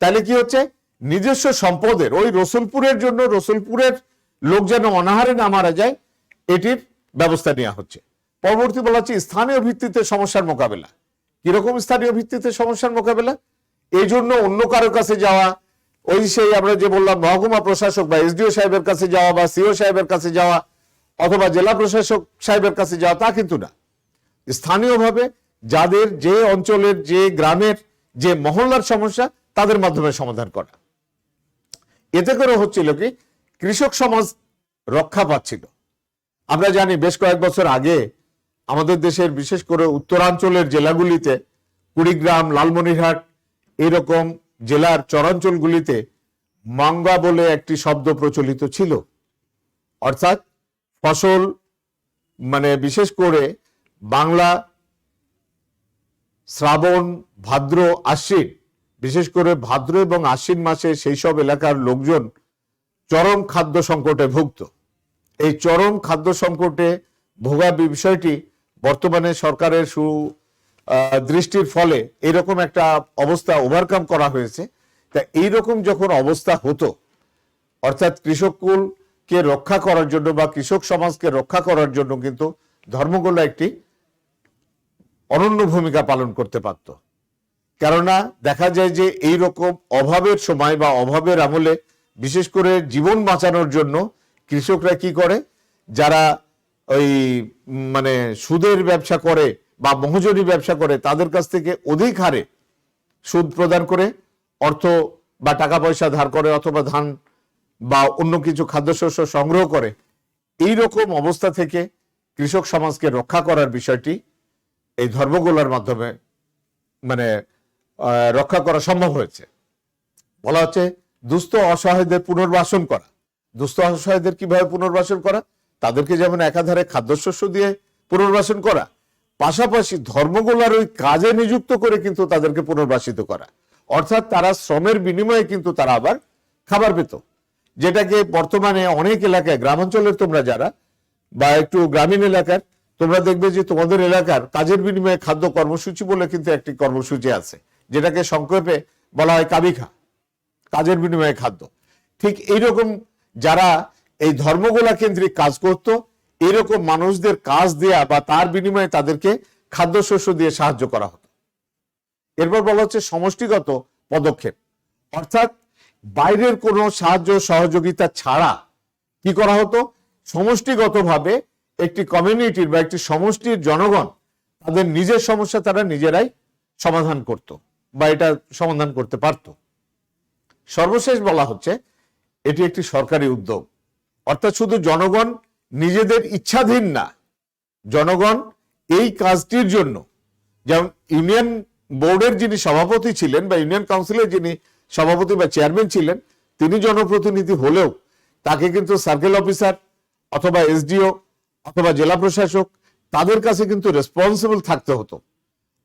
তাহলে কি হচ্ছে? নিজস্ব সম্পদের ওই রসুলপুরের জন্য, রসুলপুরের লোক যেন অনাহারে না মারা যায়, এটির ব্যবস্থা নেওয়া হচ্ছে। পরবর্তী বলা হচ্ছে স্থানীয় ভিত্তিতে সমস্যার মোকাবেলা। কিরকম স্থানীয় ভিত্তিতে সমস্যার মোকাবেলা? এই জন্য অন্য কারো কাছে যাওয়া, ওই সেই আমরা যে বললাম মহকুমা প্রশাসক বা এসডিও সাহেবের কাছে যাওয়া বা সিও সাহেবের কাছে যাওয়া অথবা জেলা প্রশাসক সাহেবের কাছে যাওয়া, তা কিন্তু না। স্থানীয়ভাবে যাদের যে অঞ্চলের, যে গ্রামের, যে মহল্লার সমস্যা, তাদের মাধ্যমে সমাধান করা। এতে করে হচ্ছিল কি কৃষক সমাজ রক্ষা পাচ্ছিল। আমরা জানি বেশ কয়েক বছর আগে আমাদের দেশের বিশেষ করে উত্তরাঞ্চলের জেলাগুলিতে, কুড়িগ্রাম, লালমনিরহাট এরকম জেলার চরাঞ্চলগুলিতে মাঙ্গা বলে একটি শব্দ প্রচলিত ছিল। অর্থাৎ ফসল মানে বিশেষ করে বাংলা শ্রাবণ, ভাদ্র, আশ্বিন, বিশেষ করে ভাদ্র এবং আশ্বিন মাসে সেই সব এলাকার লোকজন চরম খাদ্য সংকটে ভুগত। এই চরম খাদ্য সংকটে ভোগা বিষয়টি বর্তমানে সরকারের দৃষ্টির ফলে এরকম একটা অবস্থা ওভারকাম করা হয়েছে। তা এইরকম যখন অবস্থা হতো, অর্থাৎ কৃষককুলকে রক্ষা করার জন্য বা কৃষক সমাজকে রক্ষা করার জন্য কিন্তু ধর্মগোলা একটি অনন্য ভূমিকা পালন করতে পারত। কেননা দেখা যায় যে এই রকম অভাবের সময় বা অভাবের আমলে বিশেষ করে জীবন বাঁচানোর জন্য কৃষকরা কি করে, যারা ওই মানে সুদের ব্যবসা করে বা মহজুরি ব্যবসা করে, তাদের কাছ থেকে অধিক হারে সুদ প্রদান করে অর্থ বা টাকা পয়সা ধার করে অথবা ধান বা অন্য কিছু খাদ্যশস্য সংগ্রহ করে। এই রকম অবস্থা থেকে কৃষক সমাজকে রক্ষা করার বিষয়টি এই ধর্মগোলার মাধ্যমে মানে রক্ষা করা সম্ভব হয়েছে। বলা হচ্ছে দুস্থ অসহায়দের পুনর্বাসন করা। দুস্থ অসহায়দের কিভাবে পুনর্বাসন করা? তাদেরকে যেমন একাধারে খাদ্যশস্য দিয়ে পুনর্বাসন করা, পাশাপাশি ধর্মগোলার ওই কাজে নিযুক্ত করে কিন্তু তাদেরকে পুনর্বাসিত করা। অর্থাৎ তারা শ্রমের বিনিময়ে কিন্তু তারা আবার খাবার পেত, যেটাকে বর্তমানে অনেক এলাকায়, গ্রামাঞ্চলের তোমরা যারা বা একটু গ্রামীণ এলাকার, তোমরা দেখবে যে তোমাদের এলাকার কাজের বিনিময়ে খাদ্য কর্মসূচি বলে কিন্তু একটি কর্মসূচি আছে, যেটাকে সংক্ষেপে বলা হয় কাবিখা, কাজের বিনিময়ে খাদ্য। ঠিক এইরকম যারা এই ধর্মগোলা কেন্দ্রিক কাজ করত, এরকম মানুষদের কাজ দেয়া বা তার বিনিময়ে তাদেরকে খাদ্যশস্য দিয়ে সাহায্য করা হতো। এরপর বলা হচ্ছে সমষ্টিগত পদক্ষেপ, অর্থাৎ বাইরের কোনো সাহায্য সহযোগিতা ছাড়া কি করা হতো, সমষ্টিগতভাবে একটি কমিউনিটির বা একটি সমষ্টির জনগণ তাদের নিজের সমস্যা তারা নিজেরাই সমাধান করত বা এটা সমাধান করতে পারত। সর্বশেষ বলা হচ্ছে এটি একটি সরকারি উদ্যোগ, অর্থাৎ শুধু জনগণ নিজেদের ইচ্ছাধীন না, জনগণ এই কাজটির জন্য, যেমন ইউনিয়ন বোর্ডের যিনি সভাপতি ছিলেন বা ইউনিয়ন কাউন্সিলের যিনি সভাপতি বা চেয়ারম্যান ছিলেন, তিনি জনপ্রতিনিধি হলেও তাকে কিন্তু সার্কেল অফিসার অথবা এসডিও অথবা জেলা প্রশাসক তাদের কাছে কিন্তু রেসপন্সিবল থাকতে হতো।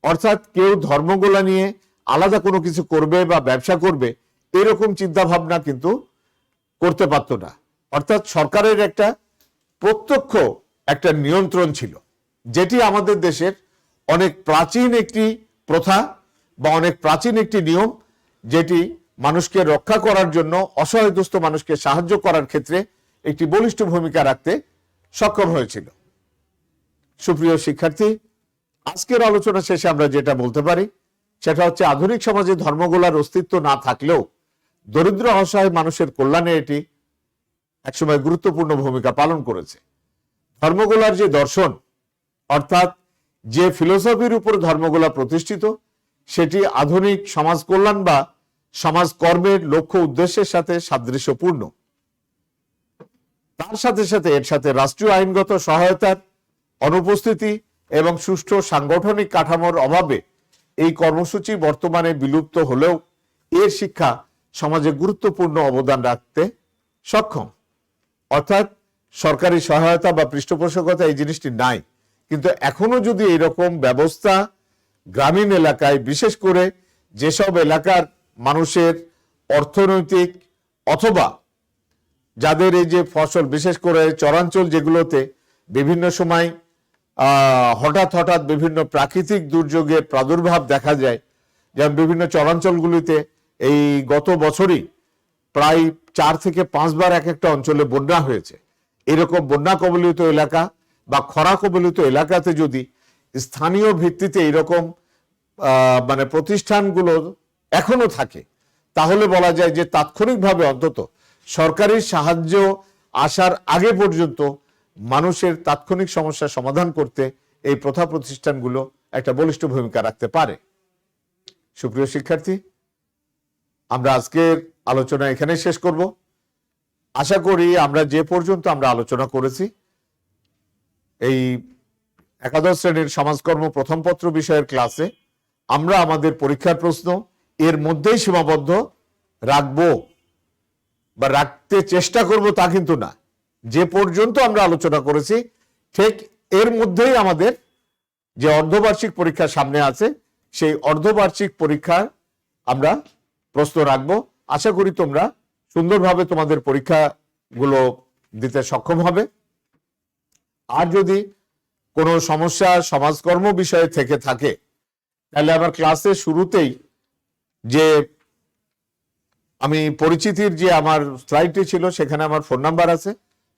অর্থাৎ কেউ ধর্মগোলা নিয়ে আলাদা কোনো কিছু করবে বা ব্যবসা করবে এরকম চিন্তা ভাবনা কিন্তু করতে পারতো না। অর্থাৎ সরকারের একটা প্রত্যক্ষ একটা নিয়ন্ত্রণ ছিল, যেটি আমাদের দেশের অনেক প্রাচীন একটি প্রথা বা অনেক প্রাচীন একটি নিয়ম, যেটি মানুষকে রক্ষা করার জন্য, অসহায়গ্রস্ত মানুষকে সাহায্য করার ক্ষেত্রে একটি বলিষ্ঠ ভূমিকা রাখতে সক্ষম হয়েছিল। সুপ্রিয় শিক্ষার্থী, আজকের আলোচনা শেষে আমরা যেটা বলতে পারি সেটা হচ্ছে আধুনিক সমাজে ধর্মগোলার অস্তিত্ব না থাকলেও দরিদ্র অসহায় মানুষের কল্যাণে এটি একসময় গুরুত্বপূর্ণ ভূমিকা পালন করেছে। ধর্মগোলার যে দর্শন, অর্থাৎ যে ফিলোসফির উপর ধর্মগোলা প্রতিষ্ঠিত, সেটি আধুনিক সমাজ কল্যাণ বা সমাজকর্মের লক্ষ্য উদ্দেশ্যের সাথে সাদৃশ্যপূর্ণ। তার সাথে সাথে এর সাথে রাষ্ট্রীয় আইনগত সহায়তার অনুপস্থিতি এবং সুষ্ঠু সাংগঠনিক কাঠামোর অভাবে এই কর্মসূচি বর্তমানে বিলুপ্ত হলেও এর শিক্ষা সমাজে গুরুত্বপূর্ণ অবদান রাখতে সক্ষম। অর্থাৎ সরকারি সহায়তা বা পৃষ্ঠপোষকতা এই জিনিসটি নাই, কিন্তু এখনো যদি এরকম ব্যবস্থা গ্রামীণ এলাকায়, বিশেষ করে যেসব এলাকার মানুষের অর্থনৈতিক অথবা যাদের এই যে ফসল, বিশেষ করে চরাঞ্চল যেগুলোতে বিভিন্ন সময় হঠাৎ হঠাৎ বিভিন্ন প্রাকৃতিক দুর্যোগের প্রাদুর্ভাব দেখা যায়, যেমন বিভিন্ন চরাঞ্চলগুলিতে এই গত বছরই প্রায় 4 থেকে 5 বার এক একটা অঞ্চলে বন্যা হয়েছে। এরকম বন্যা কবলিত এলাকা বা খরা কবলিত এলাকাতে যদি স্থানীয় ভিত্তিতে এরকম মানে প্রতিষ্ঠানগুলো এখনো থাকে, তাহলে বলা যায় যে তাৎক্ষণিকভাবে অন্তত সরকারি সাহায্য আসার আগে পর্যন্ত মানুষের তাৎক্ষণিক সমস্যা সমাধান করতে এই প্রথা প্রতিষ্ঠানগুলো একটা বলিষ্ঠ ভূমিকা রাখতে পারে। সুপ্রিয় শিক্ষার্থী, আমরা আজকের আলোচনা এখানে শেষ করব। আশা করি আমরা যে পর্যন্ত আমরা আলোচনা করেছি এই একাদশ শ্রেণীর সমাজকর্ম প্রথম পত্র বিষয়ের ক্লাসে আমরা আমাদের পরীক্ষার প্রশ্ন এর মধ্যেই সীমাবদ্ধ রাখবো বা রাখতে চেষ্টা করব তা কিন্তু না। যে পর্যন্ত আমরা আলোচনা করেছি ঠিক এর মধ্যেই আমাদের যে অর্ধবার্ষিক পরীক্ষা সামনে আছে সেই অর্ধবার্ষিক পরীক্ষার আমরা প্রশ্ন রাখবো। আশা করি তোমরা সুন্দরভাবে তোমাদের পরীক্ষাগুলো দিতে সক্ষম হবে। আর যদি কোনো সমস্যা সমাজকর্ম বিষয়ে থেকে থাকে তাহলে আমার ক্লাসের শুরুতেই যে আমি পরিচিতির যে আমার স্লাইডটি ছিল সেখানে আমার ফোন নাম্বার আছে,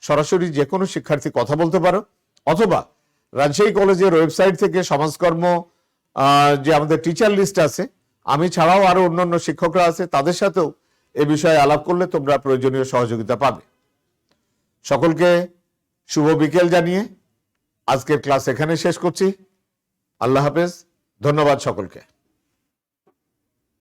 সরাসরি যে কোনো শিক্ষার্থী কথা বলতে পারো, অথবা রাজশাহী কলেজের ওয়েবসাইট থেকে সমাজকর্ম যে আমাদের টিচার লিস্ট আছে, আমি ছাড়াও আরো অন্যান্য শিক্ষকরা আছে, তাদের সাথেও এ বিষয়ে আলাপ করলে তোমরা প্রয়োজনীয় সহযোগিতা পাবে। সকলকে শুভ বিকেল জানিয়ে আজকের ক্লাস এখানে শেষ করছি। আল্লাহ হাফেজ, ধন্যবাদ সকলকে।